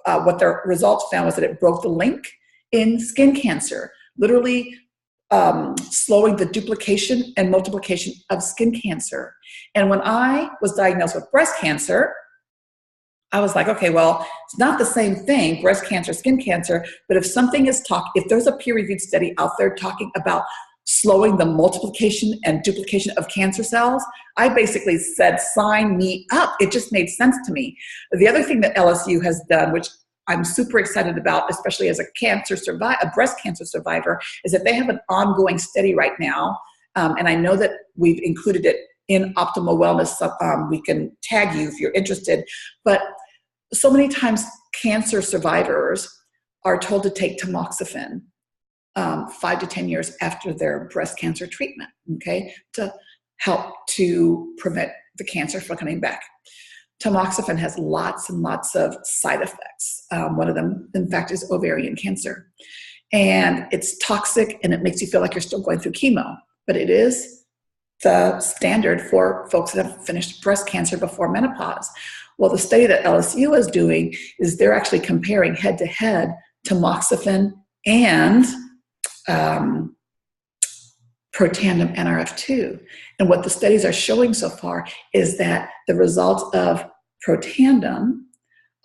what their results found was that it broke the link in skin cancer, literally slowing the duplication and multiplication of skin cancer. And when I was diagnosed with breast cancer, I was like, okay, well, it's not the same thing, breast cancer, skin cancer, but if something is if there's a peer-reviewed study out there talking about slowing the multiplication and duplication of cancer cells, I basically said, sign me up. It just made sense to me. The other thing that LSU has done, which I'm super excited about, especially as a breast cancer survivor, is that they have an ongoing study right now, and I know that we've included it in Optimal Wellness. We can tag you if you're interested, but so many times cancer survivors are told to take tamoxifen. 5 to 10 years after their breast cancer treatment, okay, to help to prevent the cancer from coming back. Tamoxifen has lots and lots of side effects. One of them, in fact, is ovarian cancer. And it's toxic and it makes you feel like you're still going through chemo, but it is the standard for folks that have finished breast cancer before menopause. Well, the study that LSU is doing is they're actually comparing head-to-head tamoxifen and Protandim NRF2. And what the studies are showing so far is that the results of Protandim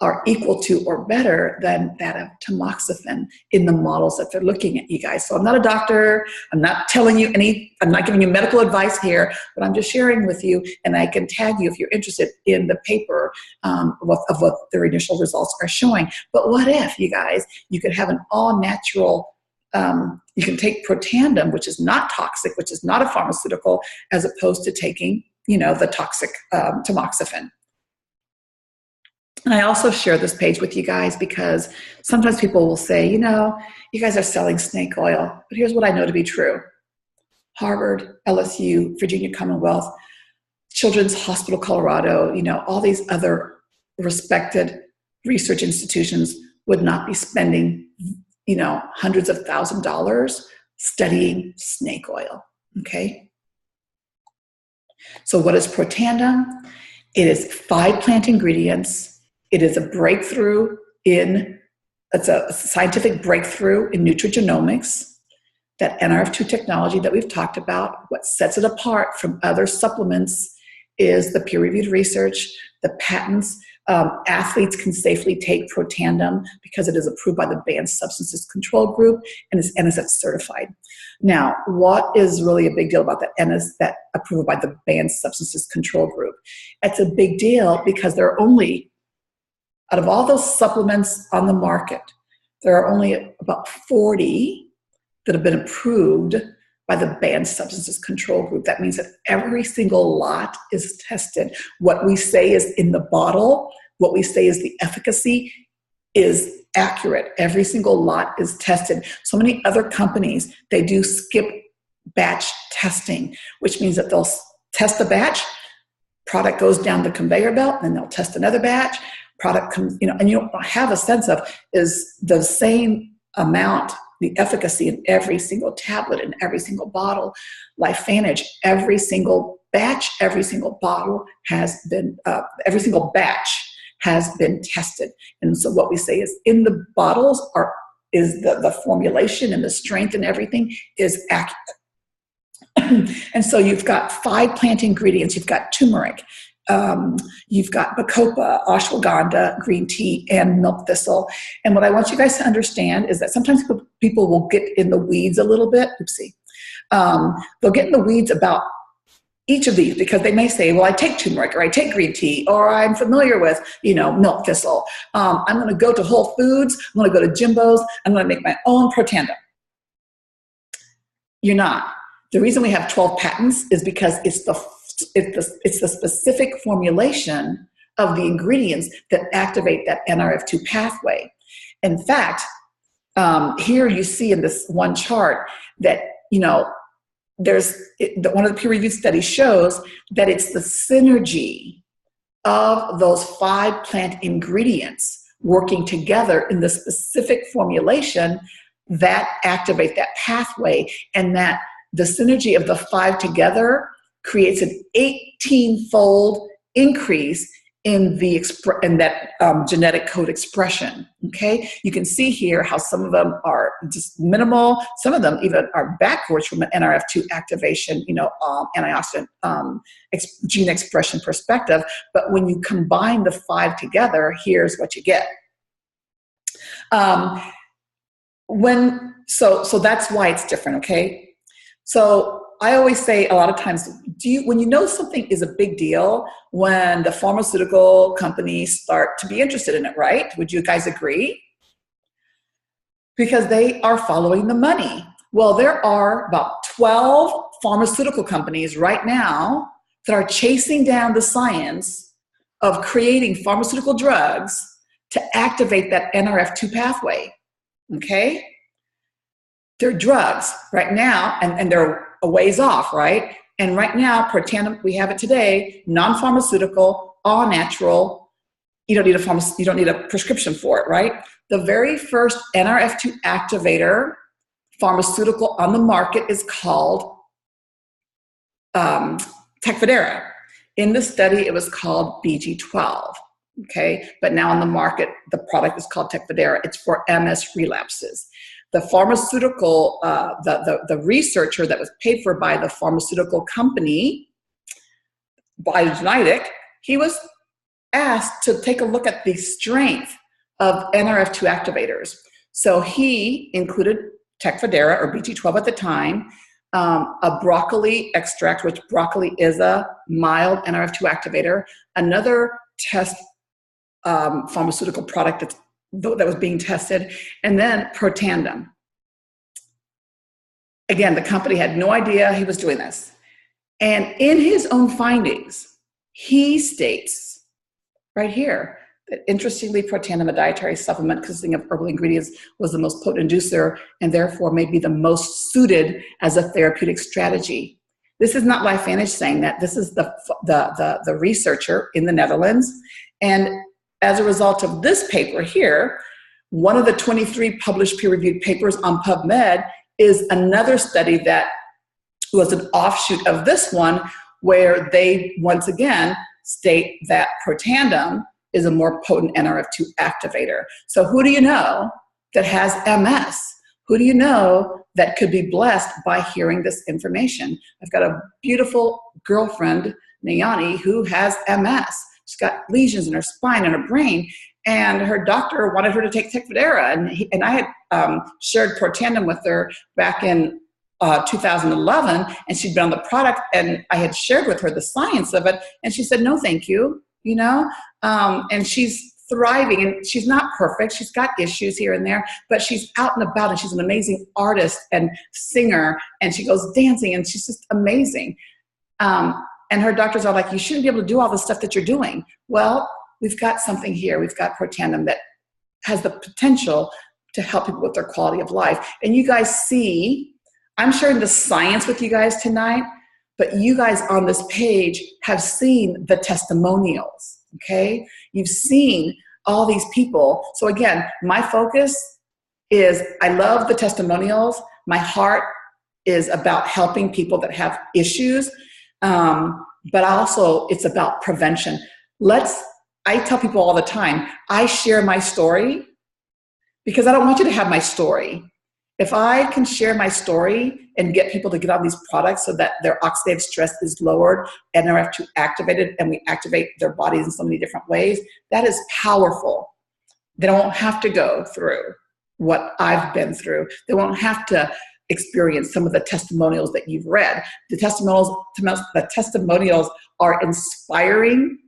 are equal to or better than that of tamoxifen in the models that they're looking at, you guys. So I'm not a doctor. I'm not telling you I'm not giving you medical advice here, but I'm just sharing with you, and I can tag you if you're interested in the paper of what their initial results are showing. But what if, you guys, you could have an all-natural, you can take Protandim, which is not toxic, which is not a pharmaceutical, as opposed to taking, the toxic tamoxifen. And I also share this page with you guys because sometimes people will say, you guys are selling snake oil. But here's what I know to be true. Harvard, LSU, Virginia Commonwealth, Children's Hospital Colorado, all these other respected research institutions would not be spending, hundreds of thousands of dollars studying snake oil, okay? So what is Protandim? It is 5 plant ingredients. It is a breakthrough it's a scientific breakthrough in nutrigenomics. That NRF2 technology that we've talked about, what sets it apart from other supplements is the peer-reviewed research, the patents. Athletes can safely take Protandim because it is approved by the Banned Substances Control Group and is NSF certified. Now, what is really a big deal about that approved by the Banned Substances Control Group? It's a big deal because there are only, out of all those supplements on the market, there are only about 40 that have been approved by the Banned Substances Control Group. That means that every single lot is tested. What we say is in the bottle, what we say is the efficacy is accurate. Every single lot is tested. So many other companies, they do skip batch testing, which means that they'll test a batch, product goes down the conveyor belt, and they'll test another batch, product comes, and you don't have a sense of is the same amount, the efficacy in every single tablet, in every single bottle. LifeVantage, every single batch, every single bottle has been, every single batch has been tested. And so what we say is in the bottles is the formulation and the strength and everything is accurate. And so you've got 5 plant ingredients. You've got turmeric, you've got bacopa, ashwagandha, green tea, and milk thistle. And what I want you guys to understand is that sometimes people will get in the weeds a little bit. Oopsie. They'll get in the weeds about each of these because they may say, well, I take turmeric or I take green tea or I'm familiar with, milk thistle. I'm going to go to Whole Foods. I'm going to go to Jimbo's. I'm going to make my own Protandim. You're not. The reason we have 12 patents is because it's the specific formulation of the ingredients that activate that NRF2 pathway. In fact, here you see in this one chart that, one of the peer-reviewed studies shows that it's the synergy of those 5 plant ingredients working together in the specific formulation that activate that pathway, and that the synergy of the 5 together creates an 18-fold increase in that genetic code expression, okay? You can see here how some of them are just minimal, some of them even are backwards from an NRF2 activation, antioxidant gene expression perspective, but when you combine the 5 together, here's what you get. So that's why it's different, okay? So I always say a lot of times, when you know something is a big deal, when the pharmaceutical companies start to be interested in it, right? Would you guys agree? Because they are following the money. Well, there are about 12 pharmaceutical companies right now that are chasing down the science of creating pharmaceutical drugs to activate that NRF2 pathway, okay? they're drugs right now, and they're a ways off, right? And right now, Protandim, we have it today, non-pharmaceutical, all natural. You don't need a prescription for it, right? The very first NRF2 activator pharmaceutical on the market is called Tecfidera. In the study, it was called BG12. Okay, but now on the market, the product is called Tecfidera. It's for MS relapses. The pharmaceutical, the researcher that was paid for by the pharmaceutical company, Biogenetic, he was asked to take a look at the strength of NRF2 activators. So he included Tecfidera, or BG12 at the time, a broccoli extract, which broccoli is a mild NRF2 activator, another test pharmaceutical product that was being tested, and then Protandim. Again, the company had no idea he was doing this. And in his own findings, he states right here that interestingly, Protandim, a dietary supplement consisting of herbal ingredients, was the most potent inducer and therefore may be the most suited as a therapeutic strategy. This is not LifeVantage saying that. This is the researcher in the Netherlands. And as a result of this paper here, one of the 23 published peer-reviewed papers on PubMed is another study that was an offshoot of this one, where they once again state that Protandim is a more potent NRF2 activator. So who do you know that has MS? Who do you know that could be blessed by hearing this information? I've got a beautiful girlfriend, Nayani, who has MS. She's got lesions in her spine and her brain, and her doctor wanted her to take Tecfidera, and I had shared Protandim with her back in 2011, and she'd been on the product, and I had shared with her the science of it, and she said, no, thank you, you know, and she's thriving, and she's not perfect. She's got issues here and there, but she's out and about, and she's an amazing artist and singer, and she goes dancing, and she's just amazing. And her doctors are like, you shouldn't be able to do all the stuff that you're doing. Well, we've got something here. We've got Protandim that has the potential to help people with their quality of life. And you guys see, I'm sharing the science with you guys tonight, but you guys on this page have seen the testimonials, okay? You've seen all these people. So again, my focus is, I love the testimonials. My heart is about helping people that have issues, but also it's about prevention. I tell people all the time, I share my story because I don't want you to have my story. If I can share my story and get people to get on these products so that their oxidative stress is lowered, NRF2 activated, and we activate their bodies in so many different ways, that is powerful. They don't have to go through what I've been through. They won't have to experience some of the testimonials that you've read. The testimonials are inspiring,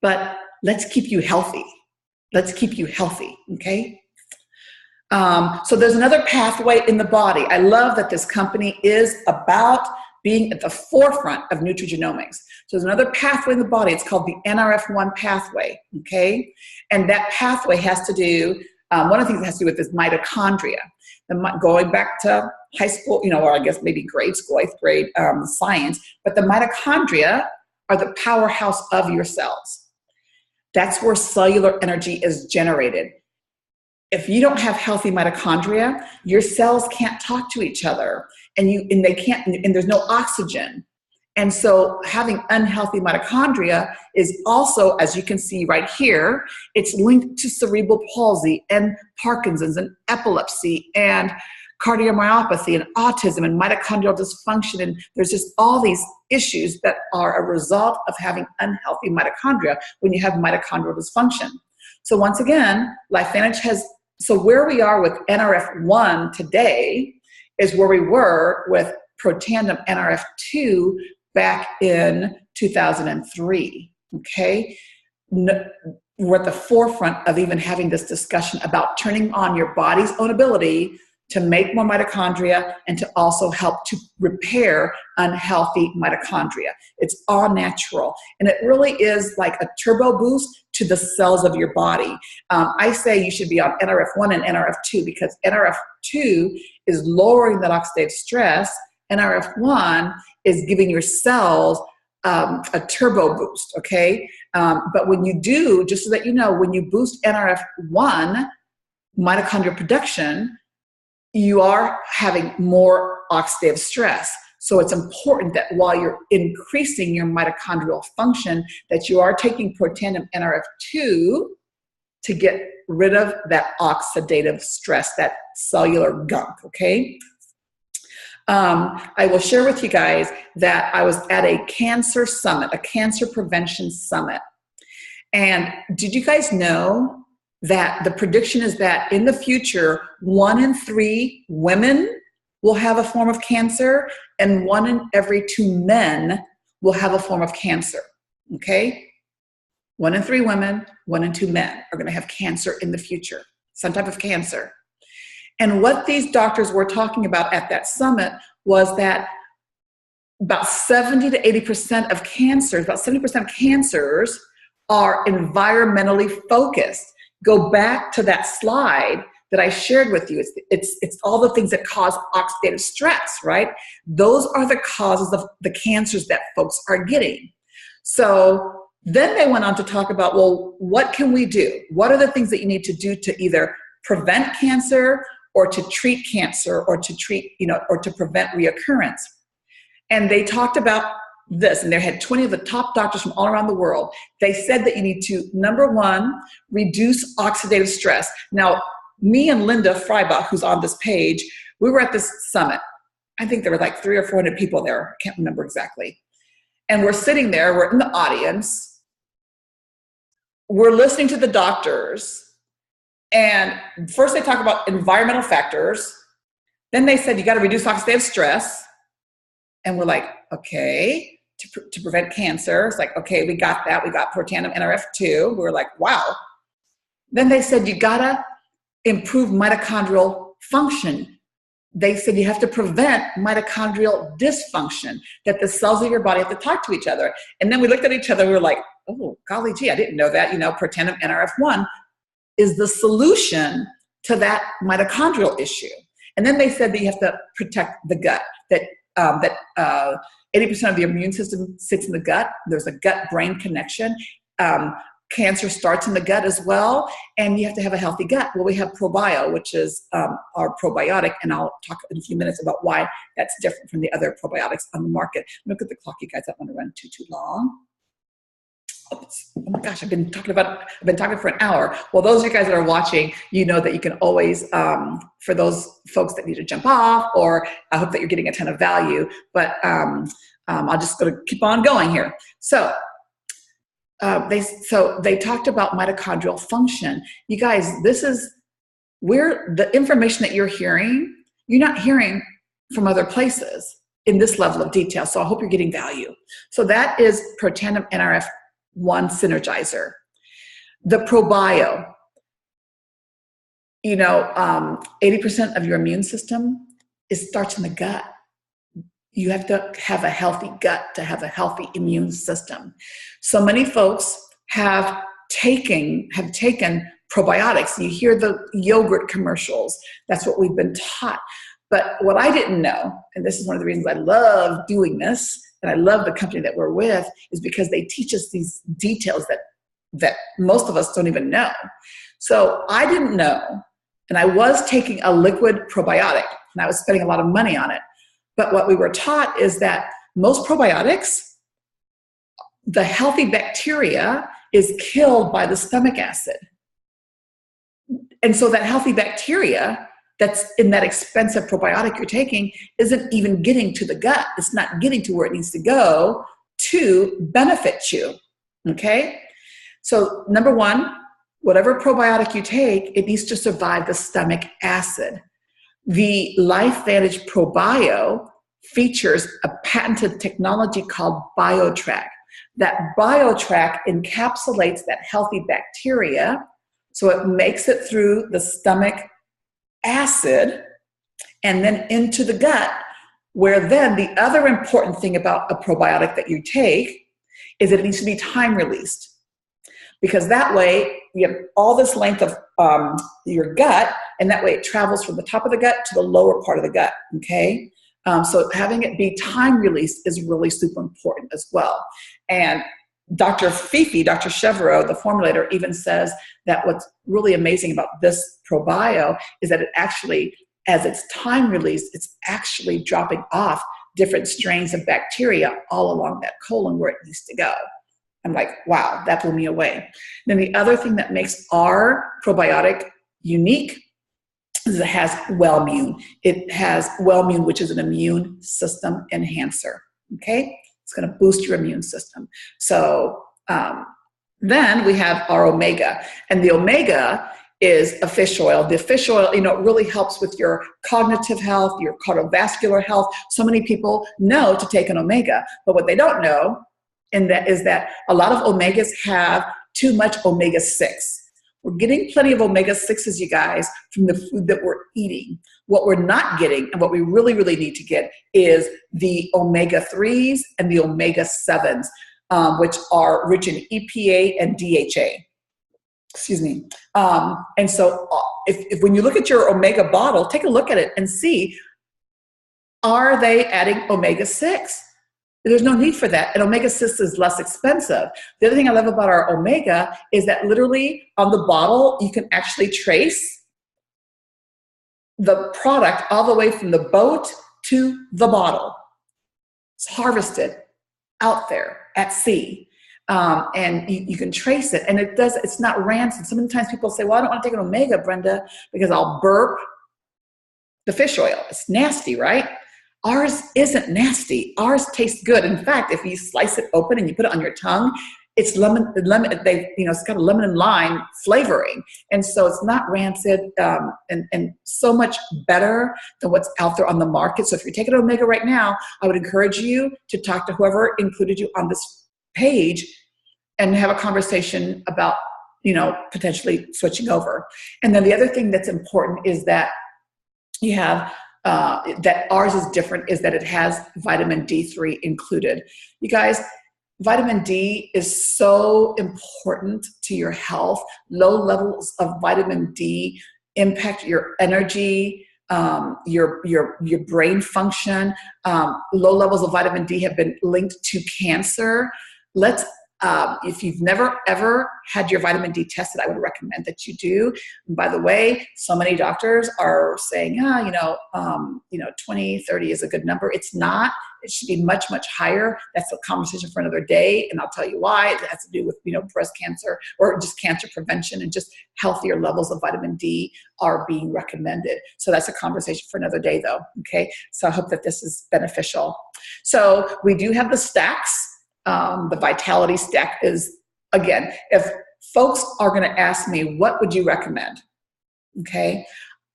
but let's keep you healthy. Let's keep you healthy, okay? So there's another pathway in the body. I love that this company is about being at the forefront of nutrigenomics. So there's another pathway in the body. It's called the NRF1 pathway, okay? And that pathway has to do, one of the things it has to do with is mitochondria. Going back to high school, you know, or I guess maybe grade school, 8th grade science, but the mitochondria are the powerhouse of your cells. That's where cellular energy is generated. If you don't have healthy mitochondria, your cells can't talk to each other, and they can't, and there's no oxygen. And so having unhealthy mitochondria is also, as you can see right here, it's linked to cerebral palsy and Parkinson's and epilepsy and cardiomyopathy and autism and mitochondrial dysfunction. And there's just all these issues that are a result of having unhealthy mitochondria when you have mitochondrial dysfunction. So once again, LifeVantage has, so where we are with NRF1 today is where we were with Protandim NRF2 back in 2003, okay? We're at the forefront of even having this discussion about turning on your body's own ability to make more mitochondria and to also help to repair unhealthy mitochondria. It's all natural. And it really is like a turbo boost to the cells of your body. I say you should be on NRF1 and NRF2 because NRF2 is lowering that oxidative stress. NRF1 is giving your cells a turbo boost, okay? But when you do, just so that you know, when you boost NRF1 mitochondrial production, you are having more oxidative stress. So it's important that while you're increasing your mitochondrial function, that you are taking Protandim NRF2 to get rid of that oxidative stress, that cellular gunk, okay? I will share with you guys that I was at a cancer summit, a cancer prevention summit. And did you guys know that the prediction is that in the future, 1 in 3 women will have a form of cancer and 1 in every 2 men will have a form of cancer, okay? 1 in 3 women, 1 in 2 men are gonna have cancer in the future, some type of cancer. And what these doctors were talking about at that summit was that about 70 to 80% of cancers, about 70% of cancers are environmentally focused. Go back to that slide that I shared with you. It's all the things that cause oxidative stress, right? Those are the causes of the cancers that folks are getting. So then they went on to talk about, well, what can we do? What are the things that you need to do to either prevent cancer or to treat cancer or to treat, or to prevent reoccurrence? And they talked about this, and they had 20 of the top doctors from all around the world. They said that you need to, number 1, reduce oxidative stress. Now, me and Linda Freibach, who's on this page, we were at this summit. I think there were like 300 or 400 people there. I can't remember exactly. And we're sitting there, we're in the audience. We're listening to the doctors. And first they talk about environmental factors. Then they said, you got to reduce oxidative stress. And we're like, okay, to prevent cancer. It's like, okay, we got that. We got Protandim NRF2. We were like, wow. Then they said, you gotta improve mitochondrial function. They said you have to prevent mitochondrial dysfunction, that the cells of your body have to talk to each other. And then we looked at each other, we were like, oh, golly gee, I didn't know that. Protandim NRF1 is the solution to that mitochondrial issue. And then they said that you have to protect the gut, that 80% of the immune system sits in the gut. There's a gut-brain connection. Cancer starts in the gut as well, and you have to have a healthy gut. Well, we have Probio, which is our probiotic, and I'll talk in a few minutes about why that's different from the other probiotics on the market. Look at the clock, you guys. I don't want to run too long. Oops. Oh my gosh, I've been talking for an hour. Well, those of you guys that are watching, you know that you can always, for those folks that need to jump off, or I hope that you're getting a ton of value, but I'll just going to keep on going here. So they talked about mitochondrial function. You guys, this is where the information that you're not hearing from other places in this level of detail. So I hope you're getting value. So that is Protandim NRF1 Synergizer. The Probio, 80% of your immune system starts in the gut. You have to have a healthy gut to have a healthy immune system. So many folks have taken probiotics. You hear the yogurt commercials. That's what we've been taught. But what I didn't know, and this is one of the reasons I love doing this, and I love the company that we're with, is because they teach us these details that most of us don't even know. So I didn't know, and I was taking a liquid probiotic, and I was spending a lot of money on it. But what we were taught is that most probiotics, the healthy bacteria is killed by the stomach acid. And so that healthy bacteria that's in that expensive probiotic you're taking isn't even getting to the gut. It's not getting to where it needs to go to benefit you, okay? So number 1, whatever probiotic you take, it needs to survive the stomach acid. The LifeVantage ProBio features a patented technology called BioTrack. That BioTrack encapsulates that healthy bacteria, so it makes it through the stomach acid, and then into the gut, where then the other important thing about a probiotic that you take is that it needs to be time released. Because that way you have all this length of your gut, and that way it travels from the top of the gut to the lower part of the gut, okay? So having it be time released is really super important as well. And Dr. Chevreau, the formulator, even says that what's really amazing about this probio is that it actually, as it's time released, it's actually dropping off different strains of bacteria all along that colon where it needs to go. I'm like, wow, that blew me away. Then the other thing that makes our probiotic unique is it has Wellmune. It has Wellmune, which is an immune system enhancer, okay? It's gonna boost your immune system. So then we have our omega, and the omega is a fish oil. The fish oil, you know, it really helps with your cognitive health, your cardiovascular health. So many people know to take an omega, but what they don't know is that a lot of omegas have too much omega-6. We're getting plenty of omega-6s, you guys, from the food that we're eating. What we're not getting, and what we really, really need to get, is the omega-3s and the omega-7s, which are rich in EPA and DHA. Excuse me. And so if when you look at your omega bottle, take a look at it and see, are they adding omega-6? There's no need for that. And omega-6 is less expensive. The other thing I love about our omega is that literally on the bottle, you can actually trace the product all the way from the boat to the bottle. It's harvested out there at sea. And you can trace it, and it's not rancid. Sometimes people say, well, I don't want to take an omega, Brenda, because I'll burp the fish oil. It's nasty, right? Ours isn't nasty. Ours tastes good. In fact, if you slice it open and you put it on your tongue, it's lemon. It's got a lemon and lime flavoring, and so it's not rancid, and so much better than what's out there on the market. So if you're taking omega right now, I would encourage you to talk to whoever included you on this page and have a conversation about, potentially switching over. And then the other thing that's important is that you have. That ours is different is that it has vitamin D3 included. You guys, vitamin D is so important to your health. Low levels of vitamin D impact your energy, your brain function. Low levels of vitamin D have been linked to cancer. If you've never ever had your vitamin D tested, I would recommend that you do. And by the way, so many doctors are saying, 20, 30 is a good number. It's not. It should be much, much higher. That's a conversation for another day, and I'll tell you why. It has to do with breast cancer or just cancer prevention, and just healthier levels of vitamin D are being recommended. So that's a conversation for another day, though. Okay. So I hope that this is beneficial. So we do have the stacks. The Vitality Stack is, again, if folks are going to ask me, what would you recommend? Okay,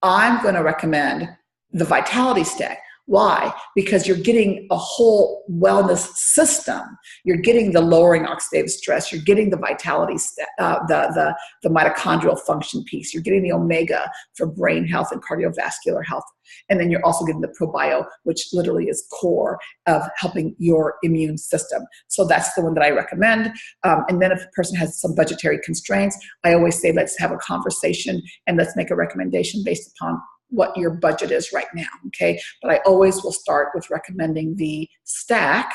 I'm going to recommend the Vitality Stack. Why? Because you're getting a whole wellness system. You're getting the lowering oxidative stress. You're getting the vitality, the mitochondrial function piece. You're getting the omega for brain health and cardiovascular health. And then you're also getting the probio, which literally is core of helping your immune system. So that's the one that I recommend. And then if a person has some budgetary constraints, I always say, let's have a conversation and let's make a recommendation based upon what your budget is right now, okay? But I always will start with recommending the stack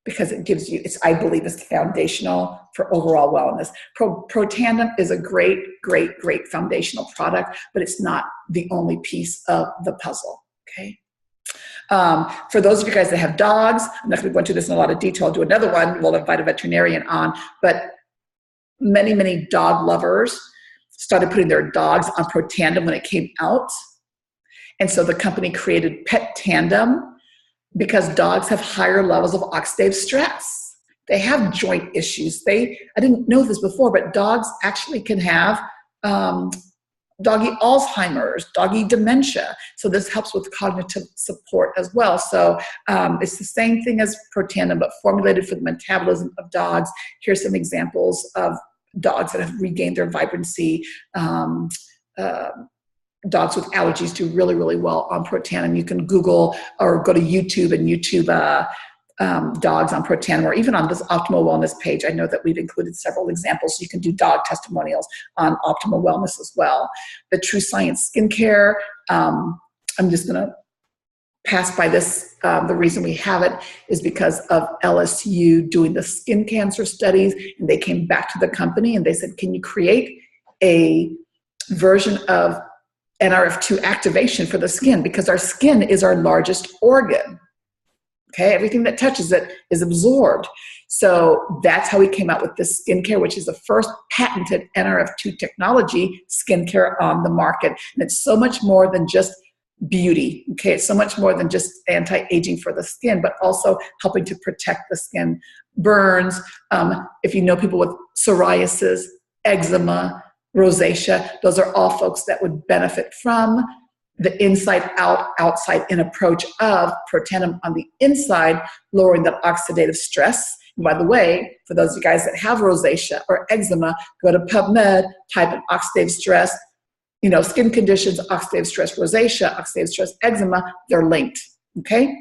because it gives you, I believe it's foundational for overall wellness. Protandim is a great, great, great foundational product, but it's not the only piece of the puzzle, okay? For those of you guys that have dogs, I'm not going to go into this in a lot of detail. I'll do another one. We'll invite a veterinarian on, but many, many dog lovers started putting their dogs on Protandim when it came out. And so the company created Protandim because dogs have higher levels of oxidative stress. They have joint issues. I didn't know this before, but dogs actually can have doggy Alzheimer's, doggy dementia. So this helps with cognitive support as well. So it's the same thing as Protandim, but formulated for the metabolism of dogs. Here's some examples of dogs that have regained their vibrancy. dogs with allergies do really, really well on Protandim. You can Google or go to YouTube and YouTube dogs on Protandim, or even on this Optimal Wellness page. I know that we've included several examples. So you can do dog testimonials on Optimal Wellness as well. The True Science Skincare, I'm just going to pass by this. The reason we have it is because of LSU doing the skin cancer studies, and they came back to the company and they said, can you create a version of NRF2 activation for the skin? Because our skin is our largest organ. Okay, everything that touches it is absorbed. So that's how we came out with this skincare, which is the first patented NRF2 technology skincare on the market. And it's so much more than just beauty. Okay, it's so much more than just anti-aging for the skin, but also helping to protect the skin. Burns, if you know people with psoriasis, eczema, rosacea, those are all folks that would benefit from the inside out, outside in approach of Protandim on the inside, lowering that oxidative stress. And by the way, for those of you guys that have rosacea or eczema, go to PubMed, type in oxidative stress, skin conditions, oxidative stress, rosacea, oxidative stress, eczema, they're linked, okay?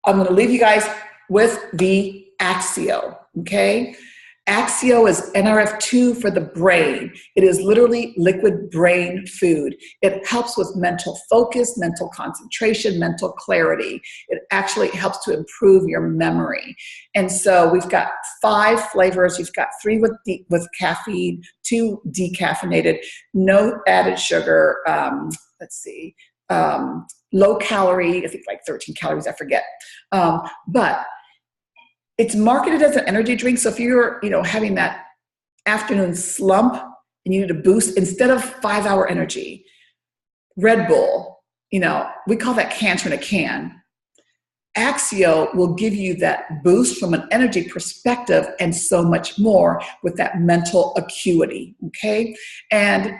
I'm gonna leave you guys with the Axio, okay? Axio is NRF2 for the brain. It is literally liquid brain food. It helps with mental focus, mental concentration, mental clarity. It actually helps to improve your memory. And so we've got 5 flavors. You've got 3 with caffeine, 2 decaffeinated, no added sugar. Low calorie, I think like 13 calories, I forget. But it's marketed as an energy drink. So if you're, having that afternoon slump and you need a boost, instead of 5-hour energy, Red Bull, we call that cancer in a can. Axio will give you that boost from an energy perspective and so much more with that mental acuity, okay? And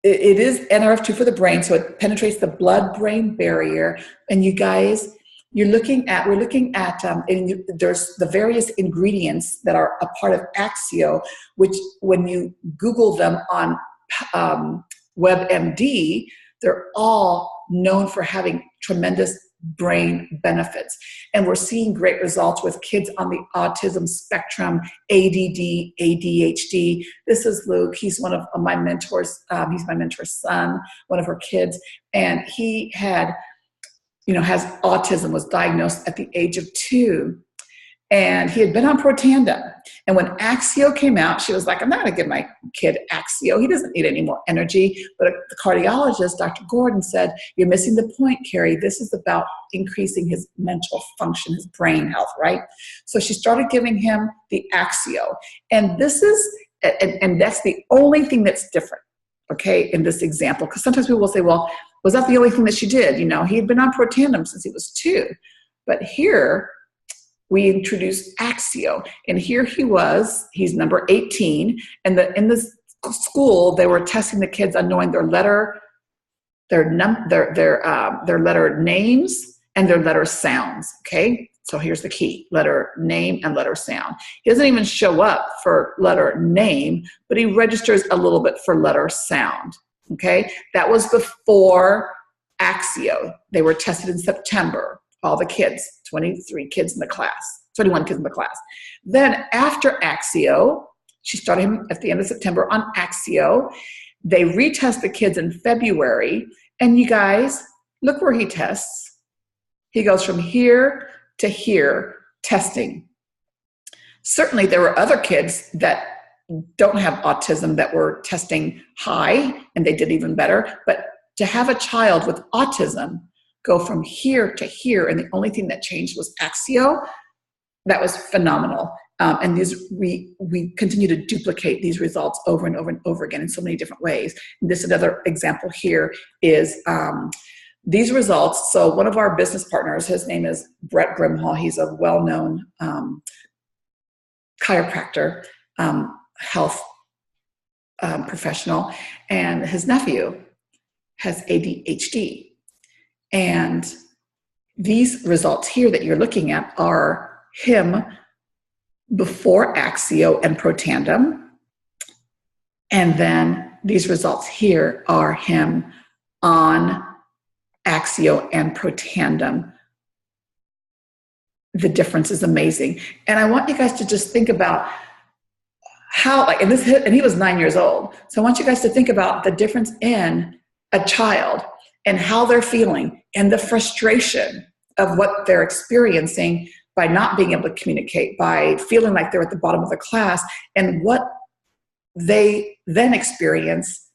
it is NRF2 for the brain, so it penetrates the blood-brain barrier. And you guys, we're looking at, and there's the various ingredients that are a part of Axio, which when you Google them on WebMD, they're all known for having tremendous brain benefits. And we're seeing great results with kids on the autism spectrum, ADD, ADHD. This is Luke. He's one of my mentors. He's my mentor's son, one of her kids. And he had has autism, was diagnosed at the age of 2. And he had been on Protandim. And when Axio came out, she was like, I'm not going to give my kid Axio. He doesn't need any more energy. But the cardiologist, Dr. Gordon, said, you're missing the point, Carrie. This is about increasing his mental function, his brain health, right? So she started giving him the Axio. And this is, and that's the only thing that's different, okay, in this example. Because sometimes people will say, well, was that the only thing that she did? He had been on Protandim since he was 2. But here, we introduced Axio. And here he's number 18. And in this school, they were testing the kids on knowing their letter names and their letter sounds, okay? So here's the key, letter name and letter sound. He doesn't even show up for letter name, but he registers a little bit for letter sound. Okay, that was before Axio. They were tested in September, all the kids, 21 kids in the class. Then after Axio, she started him at the end of September on Axio. They retest the kids in February, and you guys, look where he tests. He goes from here to here, testing. Certainly there were other kids that don't have autism that were testing high, and they did even better. But to have a child with autism go from here to here, and the only thing that changed was Axio, that was phenomenal. And we continue to duplicate these results over and over and over again in so many different ways. And this another example here is these results. So one of our business partners, his name is Brett Grimhall. He's a well-known chiropractor, health professional, and his nephew has ADHD. And these results here that you're looking at are him before Axio and Protandim, and then these results here are him on Axio and Protandim. The difference is amazing. And I want you guys to just think about how, like, and he was 9 years old. So I want you guys to think about the difference in a child and how they're feeling and the frustration of what they're experiencing by not being able to communicate, by feeling like they're at the bottom of the class, and what they then experience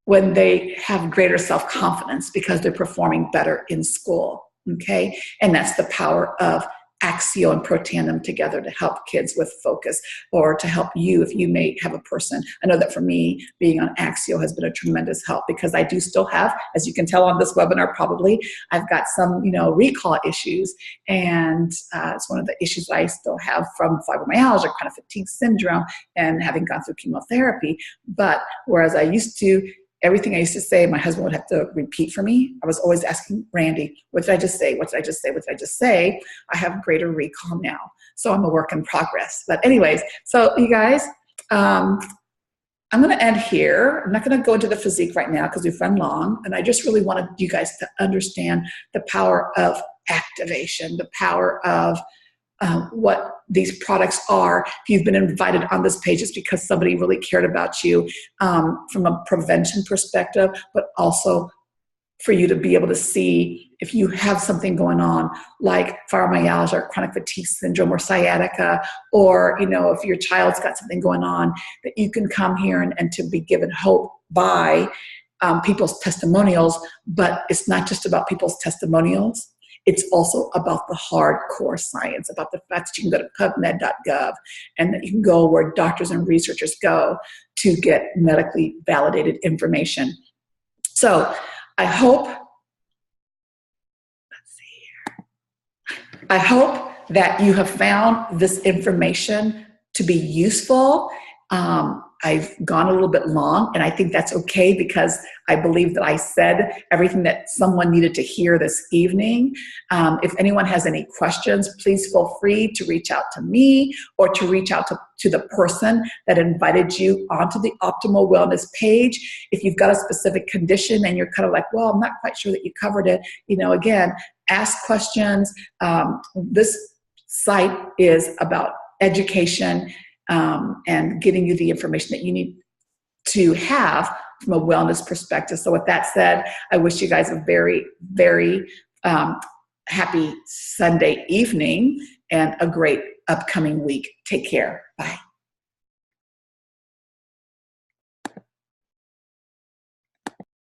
when they have greater self-confidence because they're performing better in school, okay? And that's the power of Axio and Protandim together to help kids with focus, or to help you if you may have a person. I know that for me, being on Axio has been a tremendous help, because I do still have, as you can tell on this webinar probably, I've got some, recall issues, and it's one of the issues that I still have from fibromyalgia, chronic fatigue syndrome, and having gone through chemotherapy. But whereas I used to, everything I used to say, my husband would have to repeat for me. I was always asking Randy, what did I just say? What did I just say? What did I just say? I have greater recall now. So I'm a work in progress. But anyways, so you guys, I'm going to end here. I'm not going to go into the physique right now because we've run long. And I just really wanted you guys to understand the power of activation, the power of what these products are. If you've been invited on this page, it's because somebody really cared about you from a prevention perspective, but also for you to be able to see if you have something going on like fibromyalgia or chronic fatigue syndrome or sciatica, or if your child's got something going on, that you can come here and to be given hope by people's testimonials. But it's not just about people's testimonials. It's also about the hardcore science, about the fact that you can go to PubMed.gov and that you can go where doctors and researchers go to get medically validated information. So I hope, I hope that you have found this information to be useful. I've gone a little bit long, and I think that's okay, because I believe that I said everything that someone needed to hear this evening. If anyone has any questions, please feel free to reach out to me, or to reach out to the person that invited you onto the Optimal Wellness page. If you've got a specific condition and you're kind of like, well, I'm not quite sure that you covered it, again, ask questions. This site is about education, and getting you the information that you need to have from a wellness perspective. So with that said, I wish you guys a very, very happy Sunday evening and a great upcoming week. Take care. Bye.